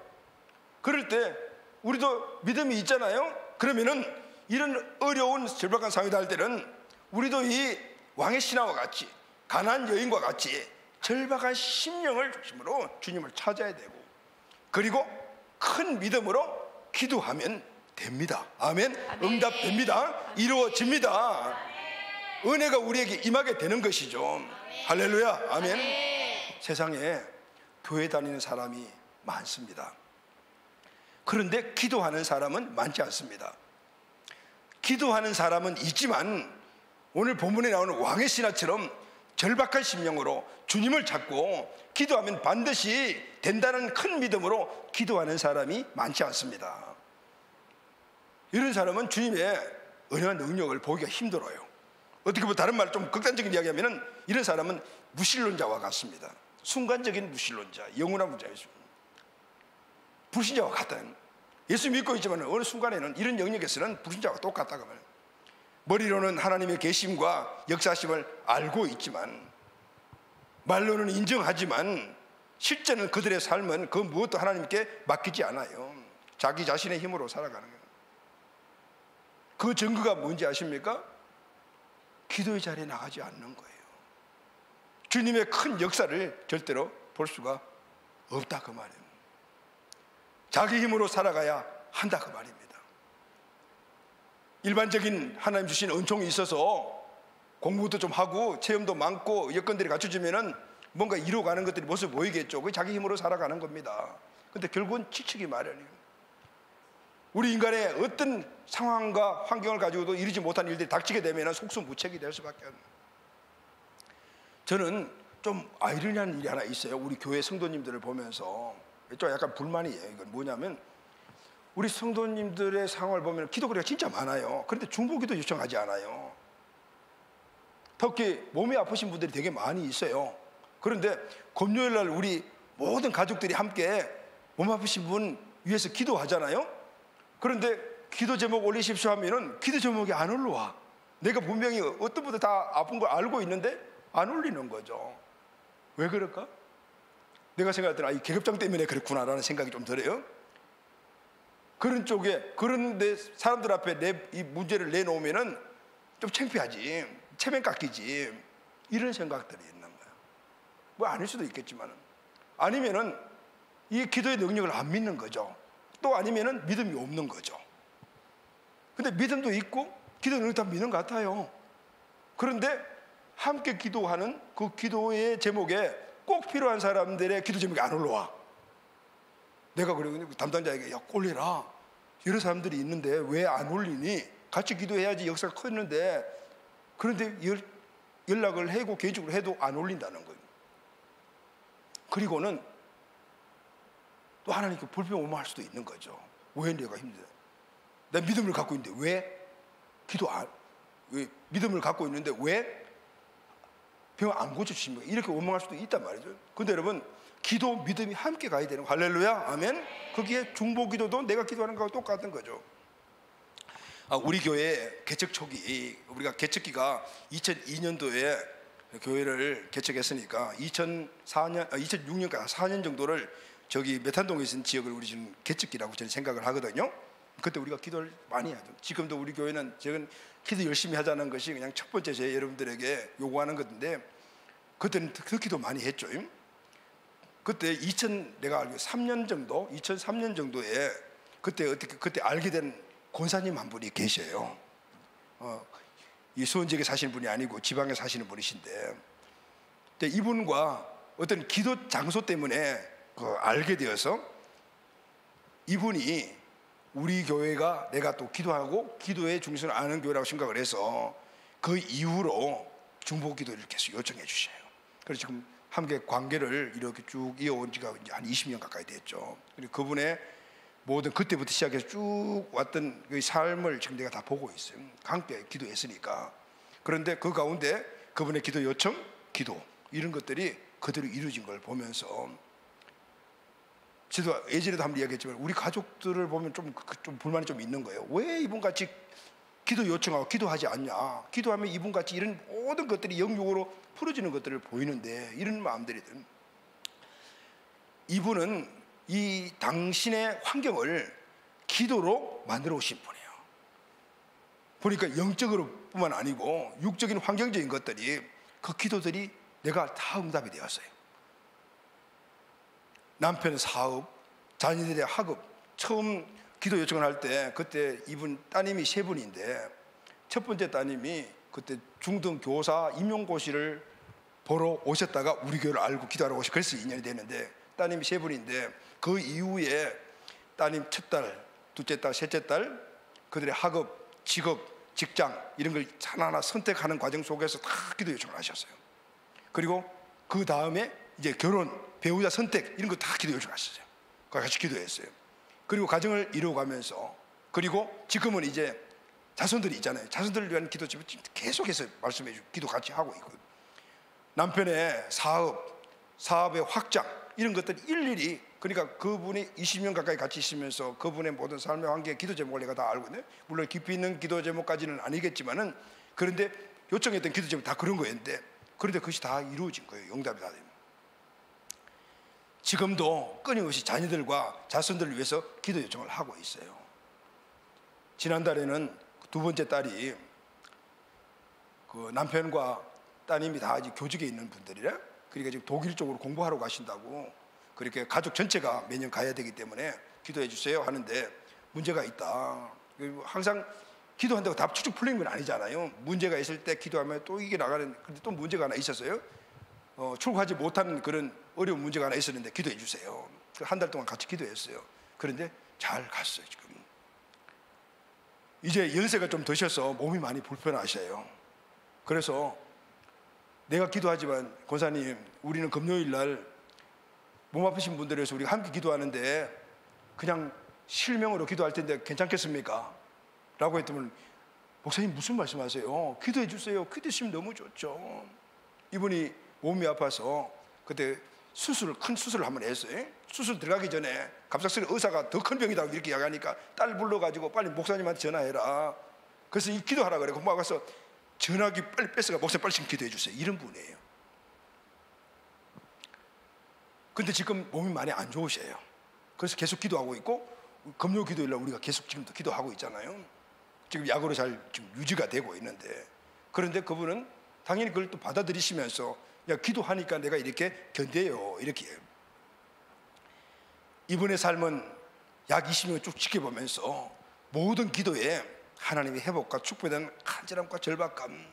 그럴 때 우리도 믿음이 있잖아요. 그러면은 이런 어려운 절박한 상황이 될 때는 우리도 이 왕의 신하와 같이 가난한 여인과 같이 절박한 심령을 중심으로 주님을 찾아야 되고 그리고 큰 믿음으로 기도하면 됩니다. 아멘. 아멘. 응답됩니다. 이루어집니다. 은혜가 우리에게 임하게 되는 것이죠. 할렐루야. 아멘. 아멘. 세상에 교회 다니는 사람이 많습니다. 그런데 기도하는 사람은 많지 않습니다. 기도하는 사람은 있지만 오늘 본문에 나오는 왕의 신하처럼 절박한 심령으로 주님을 찾고 기도하면 반드시 된다는 큰 믿음으로 기도하는 사람이 많지 않습니다. 이런 사람은 주님의 은혜와 능력을 보기가 힘들어요. 어떻게 보면 다른 말 좀 극단적인 이야기하면 이런 사람은 무신론자와 같습니다. 순간적인 무신론자, 영원한 문제이죠. 불신자와 같다는, 예수 믿고 있지만 어느 순간에는 이런 영역에서는 불신자와 똑같다고 말해요. 머리로는 하나님의 계심과 역사심을 알고 있지만 말로는 인정하지만 실제는 그들의 삶은 그 무엇도 하나님께 맡기지 않아요. 자기 자신의 힘으로 살아가는 거예요. 그 증거가 뭔지 아십니까? 기도의 자리에 나가지 않는 거예요. 주님의 큰 역사를 절대로 볼 수가 없다 그 말이에요. 자기 힘으로 살아가야 한다 그 말입니다. 일반적인 하나님 주신 은총이 있어서 공부도 좀 하고 체험도 많고 여건들이 갖춰지면은 뭔가 이루어가는 것들이 모습 보이겠죠. 그게 자기 힘으로 살아가는 겁니다. 근데 결국은 지치기 마련이에요. 우리 인간의 어떤 상황과 환경을 가지고도 이루지 못한 일들이 닥치게 되면 속수무책이 될 수밖에 없는. 저는 좀 아이러니한 일이 하나 있어요. 우리 교회 성도님들을 보면서 좀 약간 불만이에요. 이건 뭐냐면 우리 성도님들의 상황을 보면 기도거리가 진짜 많아요. 그런데 중보기도 요청하지 않아요. 특히 몸이 아프신 분들이 되게 많이 있어요. 그런데 금요일 날 우리 모든 가족들이 함께 몸 아프신 분 위해서 기도하잖아요. 그런데 기도 제목 올리십시오 하면은 기도 제목이 안 올라와. 내가 분명히 어떤 분들 다 아픈 걸 알고 있는데 안 올리는 거죠. 왜 그럴까? 내가 생각할 때는 이 계급장 때문에 그렇구나라는 생각이 좀 들어요. 그런 쪽에, 그런데 사람들 앞에 이 문제를 내놓으면은 좀 창피하지, 체면 깎이지, 이런 생각들이 있는 거예요. 뭐 아닐 수도 있겠지만, 아니면은 이 기도의 능력을 안 믿는 거죠. 또 아니면은 믿음이 없는 거죠. 근데 믿음도 있고 기도 능력 다 믿는 것 같아요. 그런데 함께 기도하는 그 기도의 제목에 꼭 필요한 사람들의 기도 제목이 안 올라와. 내가 그러고 담당자에게 야 올려라. 이런 사람들이 있는데 왜 안 올리니? 같이 기도해야지 역사가 컸는데. 그런데 연락을 하고 개인적으로 해도 안 올린다는 거예요. 그리고는 또 하나님께 불평 오만할 수도 있는 거죠. 왜 내가 힘들어? 내 믿음을 갖고 있는데 왜 왜 믿음을 갖고 있는데 왜 병 안 고쳐주십니까? 이렇게 원망할 수도 있단 말이죠. 근데 여러분, 기도, 믿음이 함께 가야 되는 거. 할렐루야, 아멘. 거기에 중보 기도도 내가 기도하는 거하고 똑같은 거죠. 우리 교회 개척 초기, 우리가 개척기가 2002년도에 교회를 개척했으니까 2006년까지 4년 정도를 저기 메탄동에 있는 지역을 우리 지금 개척기라고 저는 생각을 하거든요. 그때 우리가 기도를 많이 하죠. 지금도 우리 교회는 저는 기도 열심히 하자는 것이 그냥 첫 번째 제 여러분들에게 요구하는 건데, 그때는 그 기도 많이 했죠. 그때 내가 알기로 3년 정도, 2003년 정도에 그때 알게 된 권사님 한 분이 계셔요. 이 수원 지역에 사시는 분이 아니고 지방에 사시는 분이신데, 근데 이분과 어떤 기도 장소 때문에 알게 되어서 이분이 우리 교회가 내가 또 기도하고 기도의 중심을 아는 교회라고 생각을 해서 그 이후로 중보 기도를 계속 요청해 주셔요. 그래서 지금 함께 관계를 이렇게 쭉 이어온 지가 이제 한 20년 가까이 됐죠. 그리고 그분의 모든 그때부터 시작해서 쭉 왔던 그 삶을 지금 내가 다 보고 있어요. 함께 기도했으니까. 그런데 그 가운데 그분의 기도 요청, 기도 이런 것들이 그대로 이루어진 걸 보면서, 저도 예전에도 한번 이야기했지만 우리 가족들을 보면 좀 불만이 좀 있는 거예요. 왜 이분같이 기도 요청하고 기도하지 않냐? 기도하면 이분같이 이런 모든 것들이 영육으로 풀어지는 것들을 보이는데, 이런 마음들이 든. 이분은 이 당신의 환경을 기도로 만들어 오신 분이에요. 보니까 영적으로 뿐만 아니고 육적인 환경적인 것들이, 그 기도들이 내가 다 응답이 되었어요. 남편의 사업, 자녀들의 학업. 처음 기도 요청을 할 때 그때 이분 따님이 3분인데 첫 번째 따님이 그때 중등 교사 임용고시를 보러 오셨다가 우리 교회를 알고 기도하러 오셨고, 그래서 2년이 됐는데 따님이 3분인데 그 이후에 따님 첫 딸, 둘째 딸, 셋째 딸, 그들의 학업, 직업, 직장 이런 걸 하나하나 선택하는 과정 속에서 다 기도 요청을 하셨어요. 그리고 그 다음에 이제 결혼, 배우자 선택 이런 거 다 기도 요청하셨어요. 같이 기도했어요. 그리고 가정을 이루어가면서, 그리고 지금은 이제 자손들이 있잖아요. 자손들을 위한 기도 지금 계속해서 말씀해 주고 기도 같이 하고 있거든요. 남편의 사업의 확장 이런 것들 일일이, 그러니까 그분이 20년 가까이 같이 있으면서 그분의 모든 삶의 관계 기도 제목을 내가 다 알고 있네. 물론 깊이 있는 기도 제목까지는 아니겠지만은, 그런데 요청했던 기도 제목 다 그런 거였는데, 그런데 그것이 다 이루어진 거예요. 응답이 다 됩니다. 지금도 끊임없이 자녀들과 자손들을 위해서 기도 요청을 하고 있어요. 지난달에는 두 번째 딸이 그 남편과 따님이 다 아직 교직에 있는 분들이래. 그러니까 지금 독일 쪽으로 공부하러 가신다고, 그렇게 가족 전체가 매년 가야 되기 때문에 기도해 주세요 하는데 문제가 있다. 항상 기도한다고 다 축축 풀리는 건 아니잖아요. 문제가 있을 때 기도하면 또 이게 나가는. 근데 또 문제가 하나 있었어요. 출구하지 못하는 그런 어려운 문제가 하나 있었는데 기도해 주세요. 한 달 동안 같이 기도했어요. 그런데 잘 갔어요. 지금 이제 연세가 좀 드셔서 몸이 많이 불편하셔요. 그래서 내가 기도하지만 권사님, 우리는 금요일 날 몸 아프신 분들을 위해서 우리가 함께 기도하는데 그냥 실명으로 기도할 텐데 괜찮겠습니까? 라고 했더니 목사님 무슨 말씀하세요? 기도해 주세요. 기도하시면 너무 좋죠. 이분이 몸이 아파서 그때 큰 수술을 한번 했어요. 수술 들어가기 전에 갑작스레 의사가 더 큰 병이다 이렇게 이야기하니까 딸 불러가지고 빨리 목사님한테 전화해라. 그래서 이 기도하라 그래. 엄마가 가서 전화기 빨리 뺏어가 목사님 빨리 지금 기도해 주세요. 이런 분이에요. 근데 지금 몸이 많이 안 좋으셔요. 그래서 계속 기도하고 있고 금요 기도일 날 우리가 계속 지금도 기도하고 있잖아요. 지금 약으로 잘 지금 유지가 되고 있는데, 그런데 그분은 당연히 그걸 또 받아들이시면서 야, 기도하니까 내가 이렇게 견뎌요. 이렇게. 이분의 삶은 약 20년 쭉 지켜보면서 모든 기도에 하나님의 회복과 축복에 대한 간절함과 절박감,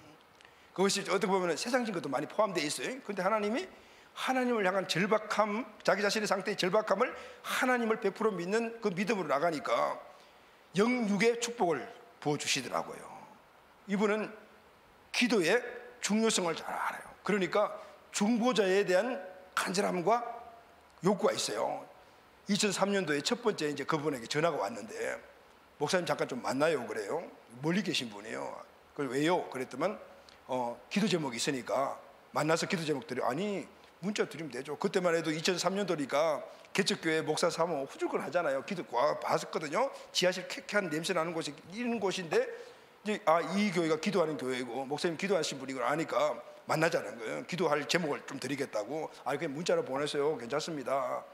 그것이 어떻게 보면 세상적인 것도 많이 포함되어 있어요. 그런데 하나님이 하나님을 향한 절박함, 자기 자신의 상태의 절박함을 하나님을 100% 믿는 그 믿음으로 나가니까 영육의 축복을 부어주시더라고요. 이분은 기도의 중요성을 잘 알아요. 그러니까 중보자에 대한 간절함과 욕구가 있어요. 2003년도에 첫 번째 이제 그분에게 전화가 왔는데 목사님 잠깐 좀 만나요 그래요. 멀리 계신 분이에요. 그걸 왜요? 그랬더만 기도 제목이 있으니까 만나서 기도 제목 드려. 아니 문자 드리면 되죠. 그때만 해도 2003년도니까 개척교회 목사 사모 후줄근 하잖아요. 기도 봤었거든요. 지하실 쾌쾌한 냄새 나는 곳이 이런 곳인데 이제 이 교회가 기도하는 교회고 목사님 기도하신 분인 걸 아니까 만나자는 거예요. 기도할 제목을 좀 드리겠다고. 그냥 문자로 보내세요. 괜찮습니다.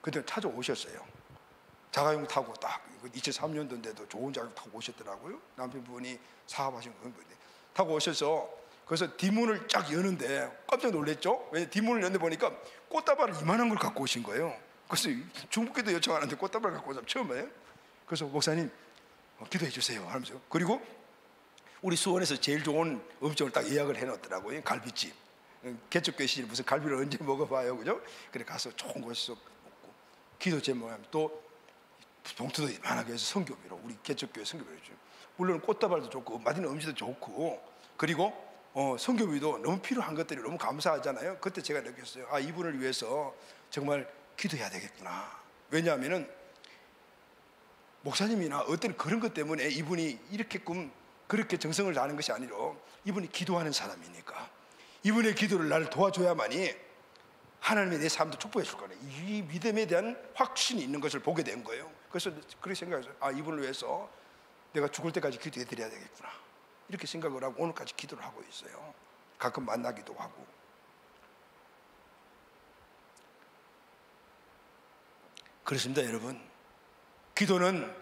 그때 찾아오셨어요. 자가용 타고 딱 2003년도인데도 좋은 자가용 타고 오셨더라고요. 남편분이 사업하신 건데 타고 오셔서 그래서 뒷문을 쫙 여는데 깜짝 놀랐죠. 왜냐면 뒷문을 여는데 보니까 꽃다발을 이만한 걸 갖고 오신 거예요. 그래서 중국기도 요청하는데 꽃다발을 갖고 오면 처음이에요. 그래서 목사님 기도해 주세요 하면서, 그리고 우리 수원에서 제일 좋은 음식을 딱 예약을 해놨더라고요. 갈비집. 개척교회 시절 무슨 갈비를 언제 먹어봐요, 그죠? 그래 가서 좋은 곳에서 먹고 기도 제목하면 또 봉투도 이만하게 해서 성교비로 우리 개척교회 성교비로 주죠. 물론 꽃다발도 좋고 맛있는 음식도 좋고, 그리고 성교비도 너무 필요한 것들이 너무 감사하잖아요. 그때 제가 느꼈어요. 이분을 위해서 정말 기도해야 되겠구나. 왜냐하면은 목사님이나 어떤 그런 것 때문에 이분이 이렇게끔 그렇게 정성을 다하는 것이 아니라 이분이 기도하는 사람이니까 이분의 기도를 나를 도와줘야만이 하나님이 내 삶도 축복해 줄 거네. 이 믿음에 대한 확신이 있는 것을 보게 된 거예요. 그래서 그렇게 생각해서 이분을 위해서 내가 죽을 때까지 기도해 드려야 되겠구나, 이렇게 생각을 하고 오늘까지 기도를 하고 있어요. 가끔 만나기도 하고. 그렇습니다, 여러분. 기도는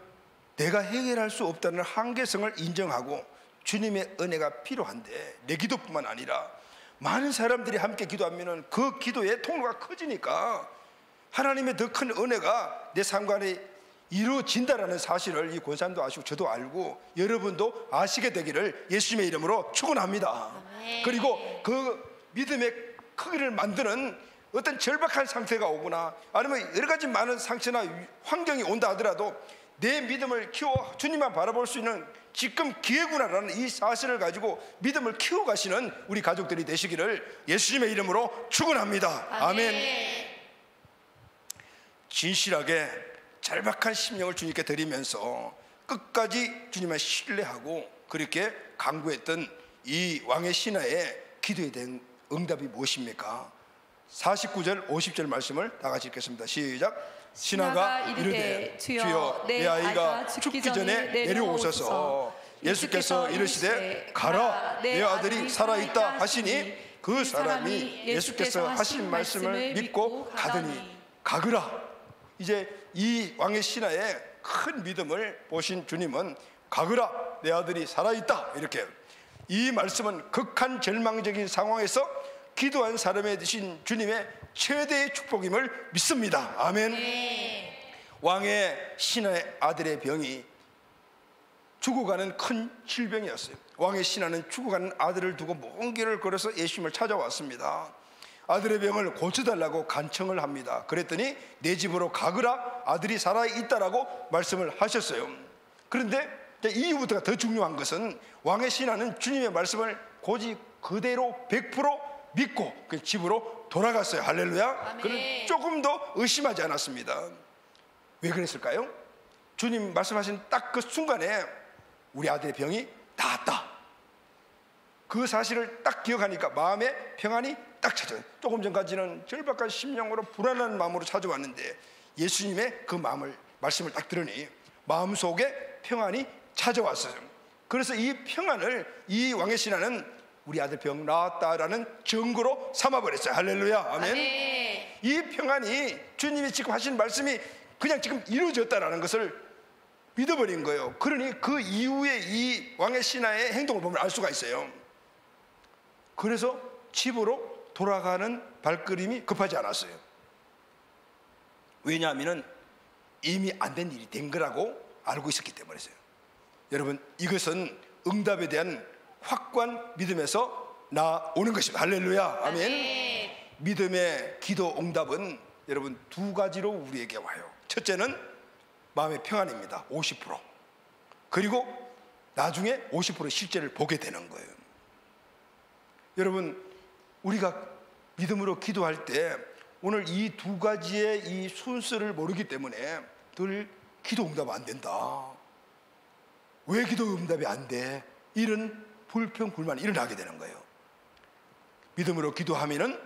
내가 해결할 수 없다는 한계성을 인정하고 주님의 은혜가 필요한데, 내 기도뿐만 아니라 많은 사람들이 함께 기도하면 그 기도의 통로가 커지니까 하나님의 더 큰 은혜가 내 삶 안에 이루어진다라는 사실을 이 권사님도 아시고 저도 알고 여러분도 아시게 되기를 예수님의 이름으로 축원합니다. 그리고 그 믿음의 크기를 만드는 어떤 절박한 상태가 오거나 아니면 여러 가지 많은 상처나 환경이 온다 하더라도 내 믿음을 키워 주님만 바라볼 수 있는 지금 기회구나라는 이 사실을 가지고 믿음을 키워가시는 우리 가족들이 되시기를 예수님의 이름으로 축원합니다. 아멘. 진실하게 절박한 심령을 주님께 드리면서 끝까지 주님을 신뢰하고 그렇게 간구했던 이 왕의 신하의 기도에 대한 응답이 무엇입니까? 49절 50절 말씀을 다 같이 읽겠습니다. 시작. 신하가 이르되 주여 내 아이가 죽기 전에 내려오소서. 예수께서 이르시되 가라 내 아들이 살아있다 하시니 그 사람이 예수께서 하신 말씀을 믿고 가더니 가거라. 이제 이 왕의 신하의 큰 믿음을 보신 주님은 가거라 내 아들이 살아있다, 이렇게. 이 말씀은 극한 절망적인 상황에서 기도한 사람에 드신 주님의 최대의 축복임을 믿습니다. 아멘. 왕의 신하의 아들의 병이 죽어가는 큰 질병이었어요. 왕의 신하는 죽어가는 아들을 두고 먼 길을 걸어서 예수님을 찾아왔습니다. 아들의 병을 고쳐달라고 간청을 합니다. 그랬더니 내 집으로 가거라, 아들이 살아있다라고 말씀을 하셨어요. 그런데 이후부터가 더 중요한 것은 왕의 신하는 주님의 말씀을 고지 그대로 100% 믿고 그 집으로 돌아갔어요. 할렐루야. 그는 조금도 의심하지 않았습니다. 왜 그랬을까요? 주님 말씀하신 딱 그 순간에 우리 아들의 병이 나았다, 그 사실을 딱 기억하니까 마음의 평안이 딱 찾아요. 조금 전까지는 절박한 심령으로 불안한 마음으로 찾아왔는데 예수님의 그 말씀을 딱 들으니 마음속에 평안이 찾아왔어요. 그래서 이 평안을 이 왕의 신하는 우리 아들 병 나았다라는 증거로 삼아버렸어요. 할렐루야. 아멘. 이 평안이 주님이 지금 하신 말씀이 그냥 지금 이루어졌다라는 것을 믿어버린 거예요. 그러니 그 이후에 이 왕의 신하의 행동을 보면 알 수가 있어요. 그래서 집으로 돌아가는 발걸음이 급하지 않았어요. 왜냐하면 이미 안 된 일이 된 거라고 알고 있었기 때문이었어요. 여러분, 이것은 응답에 대한 확고한 믿음에서 나오는 것입니다. 할렐루야. 아멘. 믿음의 기도 응답은 여러분 두 가지로 우리에게 와요. 첫째는 마음의 평안입니다. 50%. 그리고 나중에 50% 실제를 보게 되는 거예요. 여러분, 우리가 믿음으로 기도할 때 오늘 이 두 가지의 이 순서를 모르기 때문에 늘 기도 응답 안 된다, 왜 기도 응답이 안 돼, 이런 불평 불만이 일어나게 되는 거예요. 믿음으로 기도하면은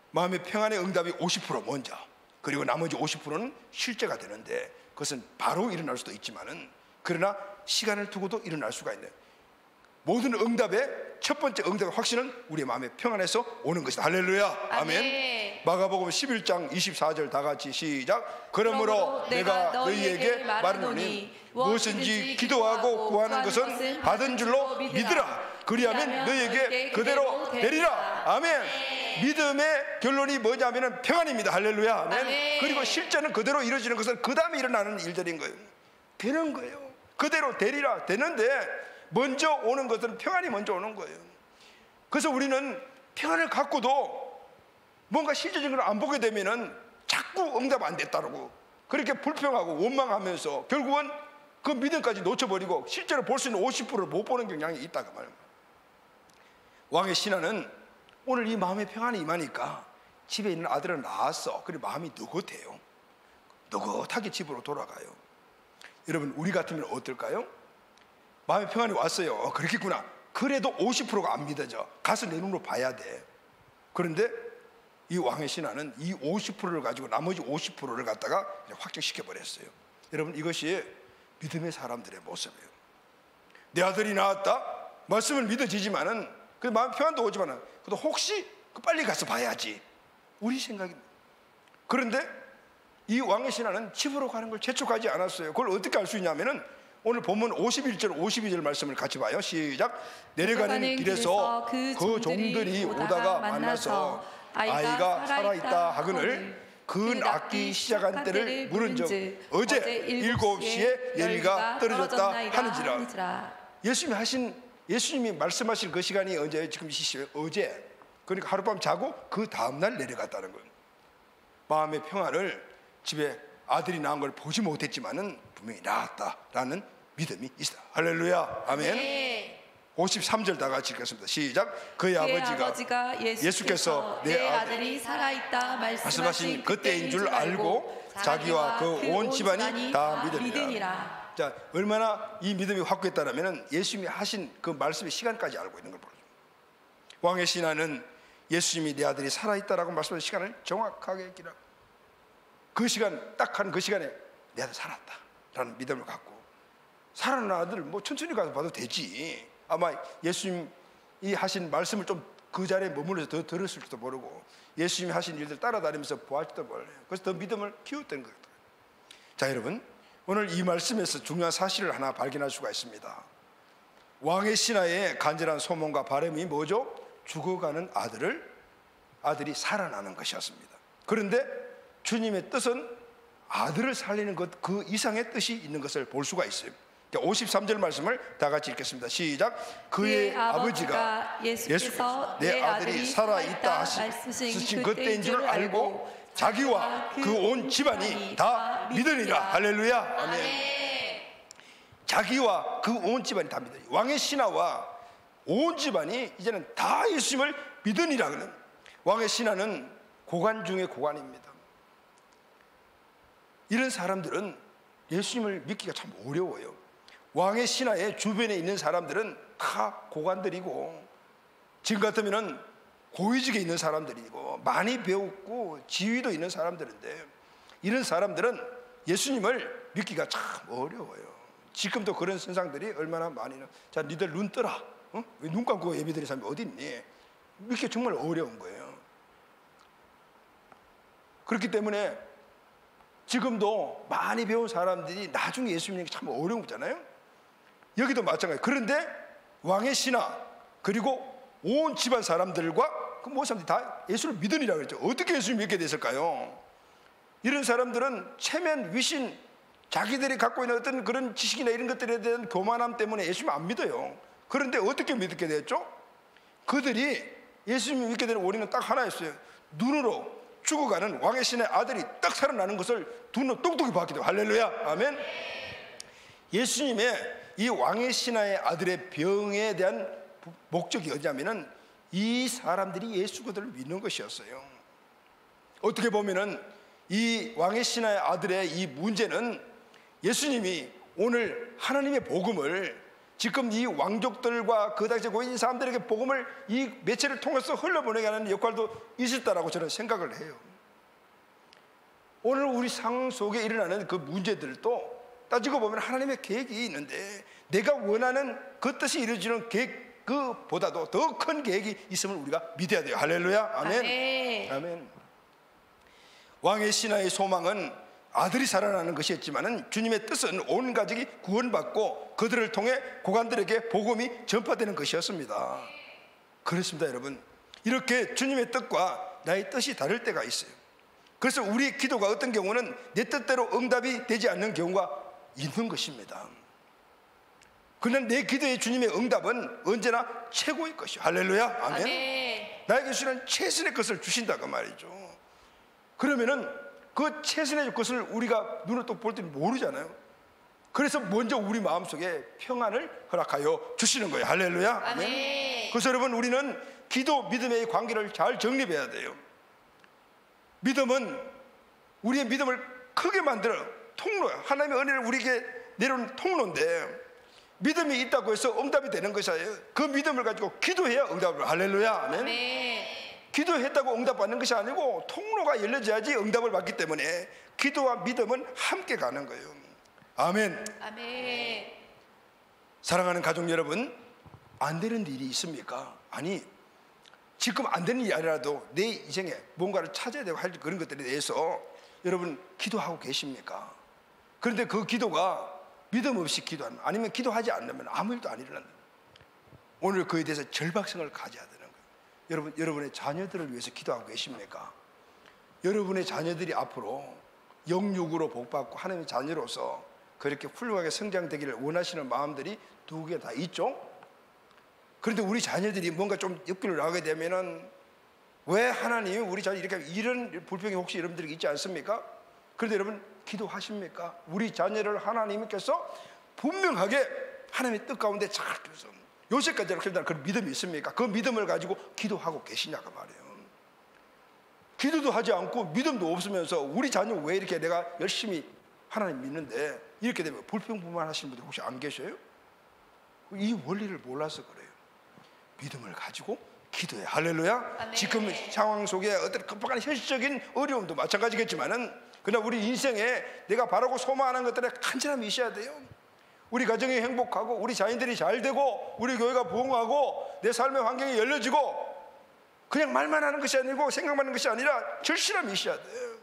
마음의 평안의 응답이 50% 먼저, 그리고 나머지 50%는 실제가 되는데 그것은 바로 일어날 수도 있지만은 그러나 시간을 두고도 일어날 수가 있는 모든 응답의 첫 번째 응답의 확신은 우리의 마음의 평안에서 오는 것이다. 할렐루야. 아멘. 마가복음 11장 24절 다 같이 시작. 그러므로 내가 너희에게 말하노니 무엇인지 기도하고 구하는 것은 받은 줄로 믿으라. 그리하면 너희에게 그대로 되리라. 아멘. 믿음의 결론이 뭐냐면 평안입니다. 할렐루야. 아멘. 그리고 실제는 그대로 이루어지는 것은 그 다음에 일어나는 일들인 거예요. 되는 거예요. 그대로 되리라. 되는데 먼저 오는 것은 평안이 먼저 오는 거예요. 그래서 우리는 평안을 갖고도 뭔가 실제적으로 안 보게 되면은 자꾸 응답 안 됐다고 그렇게 불평하고 원망하면서 결국은 그 믿음까지 놓쳐버리고 실제로 볼 수 있는 50%를 못 보는 경향이 있다 그 말입니다. 왕의 신하는 오늘 이 마음의 평안이 임하니까 집에 있는 아들은 나았어. 그리고 마음이 느긋해요. 느긋하게 집으로 돌아가요. 여러분, 우리 같으면 어떨까요? 마음의 평안이 왔어요. 그렇겠구나. 그래도 50%가 안 믿어져. 가서 내 눈으로 봐야 돼. 그런데 이 왕의 신하는 이 50%를 가지고 나머지 50%를 갖다가 확정시켜버렸어요. 여러분, 이것이 믿음의 사람들의 모습이에요. 내 아들이 나왔다, 말씀을 믿어지지만은 그 마음 평안도 오지만은 그래도 혹시 빨리 가서 봐야지, 우리 생각입니다. 그런데 이 왕의 신하는 집으로 가는 걸 재촉하지 않았어요. 그걸 어떻게 알 수 있냐면은 오늘 본문 51절 52절 말씀을 같이 봐요. 시작. 내려가는 길에서 그 종들이 오다가 만나서 아이가 살아있다 하거늘 그 낳기 시작한 때를 물은즉 어제 7시에 열기가 떨어졌다 하는지라. 예수님이 말씀하신 그 시간이 언제? 지금 어제. 그러니까 하룻밤 자고 그 다음날 내려갔다는 거예요. 마음의 평안을 집에 아들이 낳은 걸 보지 못했지만은 분명히 낳았다라는 믿음이 있다. 할렐루야. 아멘. 53절 다 같이 읽겠습니다. 시작. 그의 아버지가 예수께서 내 아들이 살아있다 말씀하신 그때인 줄 알고 자기와 그 온 집안이 다 믿으니라. 자, 얼마나 이 믿음이 확고했다면 예수님이 하신 그 말씀의 시간까지 알고 있는 걸 보여줍니다. 왕의 신하는 예수님이 내 아들이 살아있다라고 말씀하신 시간을 정확하게 기록합니다. 그 시간, 딱 하는 그 시간에 내 아들 살았다라는 믿음을 갖고, 살아난 아들 뭐 천천히 가서 봐도 되지. 아마 예수님이 하신 말씀을 좀 그 자리에 머물러서 더 들었을지도 모르고 예수님이 하신 일들 따라다니면서 보았지도 몰라요. 그래서 더 믿음을 키웠던 거예요. 자, 여러분, 오늘 이 말씀에서 중요한 사실을 하나 발견할 수가 있습니다. 왕의 신하의 간절한 소망과 바람이 뭐죠? 죽어가는 아들이 살아나는 것이었습니다. 그런데 주님의 뜻은 아들을 살리는 것 그 이상의 뜻이 있는 것을 볼 수가 있어요. 53절 말씀을 다 같이 읽겠습니다. 시작. 그의 아버지가 예수께서 내 아들이 살아있다 하시신 그때인 줄 알고 자기와 그 온 집안이 다 믿으리라. 할렐루야. 아멘. 자기와 그 온 집안이 다 믿으리라. 왕의 신하와 온 집안이 이제는 다 예수님을 믿으니라. 그는 왕의 신하는 고관 중의 고관입니다. 이런 사람들은 예수님을 믿기가 참 어려워요. 왕의 신하의 주변에 있는 사람들은 다 고관들이고 지금 같으면은 고위직에 있는 사람들이고 많이 배웠고 지위도 있는 사람들인데 이런 사람들은 예수님을 믿기가 참 어려워요. 지금도 그런 선상들이 얼마나 많이는. 자, 니들 눈 뜨라. 어? 왜 눈 감고 예배드리는 사람이 어디 있니? 믿기 정말 어려운 거예요. 그렇기 때문에 지금도 많이 배운 사람들이 나중에 예수님 믿기 참 어려운 거잖아요. 여기도 마찬가지. 그런데 왕의 신하 그리고 온 집안 사람들과 그 모든 사람들이 다 예수를 믿으리라 그랬죠. 어떻게 예수를 믿게 됐을까요? 이런 사람들은 체면, 위신, 자기들이 갖고 있는 어떤 그런 지식이나 이런 것들에 대한 교만함 때문에 예수님 안 믿어요. 그런데 어떻게 믿게 됐죠? 그들이 예수님을 믿게 되는 원인은 딱 하나였어요. 눈으로 죽어가는 왕의 신의 아들이 딱 살아나는 것을 눈으로 똑똑히 봤기 때문에. 할렐루야. 아멘. 예수님의 이 왕의 신하의 아들의 병에 대한 목적이 어디냐면은 이 사람들이 예수 그들을 믿는 것이었어요. 어떻게 보면은 이 왕의 신하의 아들의 이 문제는 예수님이 오늘 하나님의 복음을 지금 이 왕족들과 그 당시에 고인 사람들에게 복음을 이 매체를 통해서 흘러보내게 하는 역할도 있었다라고 저는 생각을 해요. 오늘 우리 상황 속에 일어나는 그 문제들도 따지고 보면 하나님의 계획이 있는데 내가 원하는 그 뜻이 이루어지는 계획 그보다도 더 큰 계획이 있음을 우리가 믿어야 돼요. 할렐루야. 아멘. 아멘. 아멘. 왕의 신하의 소망은 아들이 살아나는 것이었지만은 주님의 뜻은 온 가족이 구원받고 그들을 통해 고관들에게 복음이 전파되는 것이었습니다. 그렇습니다, 여러분. 이렇게 주님의 뜻과 나의 뜻이 다를 때가 있어요. 그래서 우리의 기도가 어떤 경우는 내 뜻대로 응답이 되지 않는 경우가 있는 것입니다. 그러나 내 기도의 주님의 응답은 언제나 최고의 것이요. 할렐루야. 아멘. 아멘. 나에게 주시는 최선의 것을 주신다고 말이죠. 그러면은 그 최선의 것을 우리가 눈을 또 볼 때 모르잖아요. 그래서 먼저 우리 마음속에 평안을 허락하여 주시는 거예요. 할렐루야. 아멘. 아멘. 그래서 여러분 우리는 기도 믿음의 관계를 잘 정립해야 돼요. 믿음은 우리의 믿음을 크게 만들어 통로야. 하나님의 은혜를 우리에게 내려오는 통로인데 믿음이 있다고 해서 응답이 되는 것이에요. 그 믿음을 가지고 기도해야 응답을. 할렐루야. 아멘. 아멘. 기도했다고 응답받는 것이 아니고 통로가 열려져야지 응답을 받기 때문에 기도와 믿음은 함께 가는 거예요. 아멘. 아멘. 사랑하는 가족 여러분, 안 되는 일이 있습니까? 아니, 지금 안 되는 일이 아니라도 내 인생에 뭔가를 찾아야 되고 할 그런 것들에 대해서 여러분 기도하고 계십니까? 그런데 그 기도가 믿음 없이 기도하면, 아니면 기도하지 않으면 아무 일도 안 일어난다. 오늘 그에 대해서 절박성을 가져야 되는 거예요. 여러분, 여러분의 자녀들을 위해서 기도하고 계십니까? 여러분의 자녀들이 앞으로 영육으로 복받고 하나님의 자녀로서 그렇게 훌륭하게 성장되기를 원하시는 마음들이 두 개 다 있죠. 그런데 우리 자녀들이 뭔가 좀 옆길로 나가게 되면은 왜 하나님이 우리 자녀 이렇게 이런 불평이 혹시 여러분들에게 있지 않습니까? 그런데 여러분 기도하십니까? 우리 자녀를 하나님께서 분명하게 하나님의 뜻 가운데 잘 그래서 요새까지 이렇게 그런 믿음이 있습니까? 그 믿음을 가지고 기도하고 계시냐고 말이에요. 기도도 하지 않고 믿음도 없으면서 우리 자녀 왜 이렇게 내가 열심히 하나님 믿는데 이렇게 되면 불평불만하시는 분들 혹시 안 계셔요? 이 원리를 몰라서 그래요. 믿음을 가지고 기도해. 할렐루야. 아멘. 지금 상황 속에 어떤 급박한 현실적인 어려움도 마찬가지겠지만은 그러나 우리 인생에 내가 바라고 소망하는 것들에 간절함이 있어야 돼요. 우리 가정이 행복하고 우리 자녀들이 잘 되고 우리 교회가 부흥하고 내 삶의 환경이 열려지고 그냥 말만 하는 것이 아니고 생각만 하는 것이 아니라 절실함이 있어야 돼요.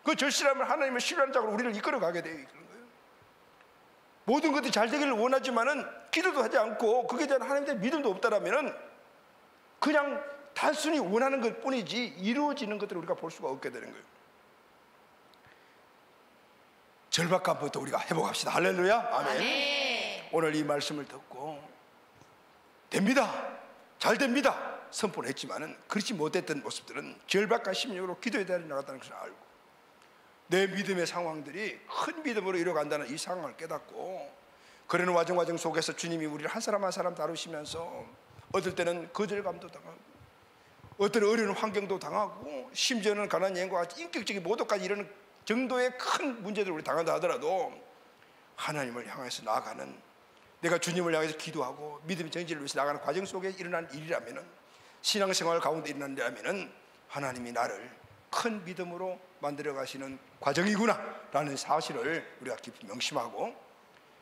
그 절실함을 하나님을 신뢰하는 자로 우리를 이끌어가게 되어 있는 거예요. 모든 것들이 잘 되기를 원하지만은 기도도 하지 않고 그게 대한 하나님의 믿음도 없다라면은 그냥 단순히 원하는 것 뿐이지 이루어지는 것들을 우리가 볼 수가 없게 되는 거예요. 절박감부터 우리가 회복합시다. 할렐루야. 아멘. 아멘. 오늘 이 말씀을 듣고 됩니다, 잘 됩니다 선포를 했지만은 그렇지 못했던 모습들은 절박한 심령으로 기도의 자리에 나갔다는 것을 알고 내 믿음의 상황들이 큰 믿음으로 이뤄간다는 이 상황을 깨닫고 그러는 과정 속에서 주님이 우리를 한 사람 한 사람 다루시면서 어떨 때는 거절감도 당하고 어떤 어려운 환경도 당하고 심지어는 가난한 여인과 같이 인격적인 모독까지 이르는 정도의 큰 문제들을 우리 당한다 하더라도 하나님을 향해서 나아가는, 내가 주님을 향해서 기도하고 믿음의 정진을 위해서 나가는 과정 속에 일어난 일이라면은, 신앙생활 가운데 일어난 일이라면은 하나님이 나를 큰 믿음으로 만들어 가시는 과정이구나 라는 사실을 우리가 깊이 명심하고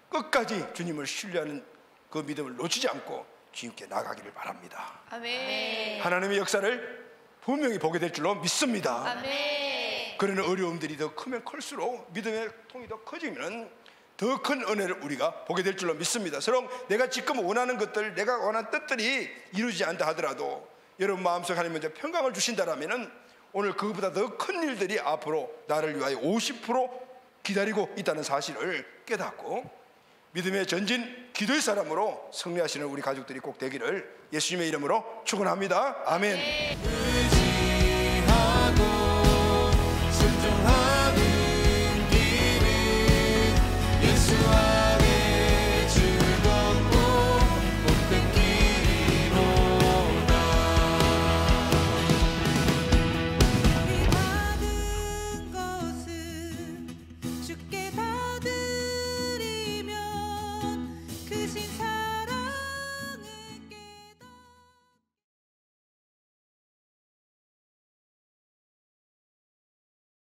끝까지 주님을 신뢰하는 그 믿음을 놓치지 않고 주님께 나가기를 바랍니다. 아멘. 하나님의 역사를 분명히 보게 될 줄로 믿습니다. 아멘. 그러는 어려움들이 더 크면 클수록 믿음의 통이 더 커지면 더 큰 은혜를 우리가 보게 될 줄로 믿습니다. 서로 내가 지금 원하는 것들, 내가 원하는 뜻들이 이루어지지 않다 하더라도 여러분 마음속에 하나님 먼저 평강을 주신다라면은 오늘 그보다 더 큰 일들이 앞으로 나를 위하여 50% 기다리고 있다는 사실을 깨닫고 믿음의 전진 기도의 사람으로 승리하시는 우리 가족들이 꼭 되기를 예수님의 이름으로 축원합니다. 아멘.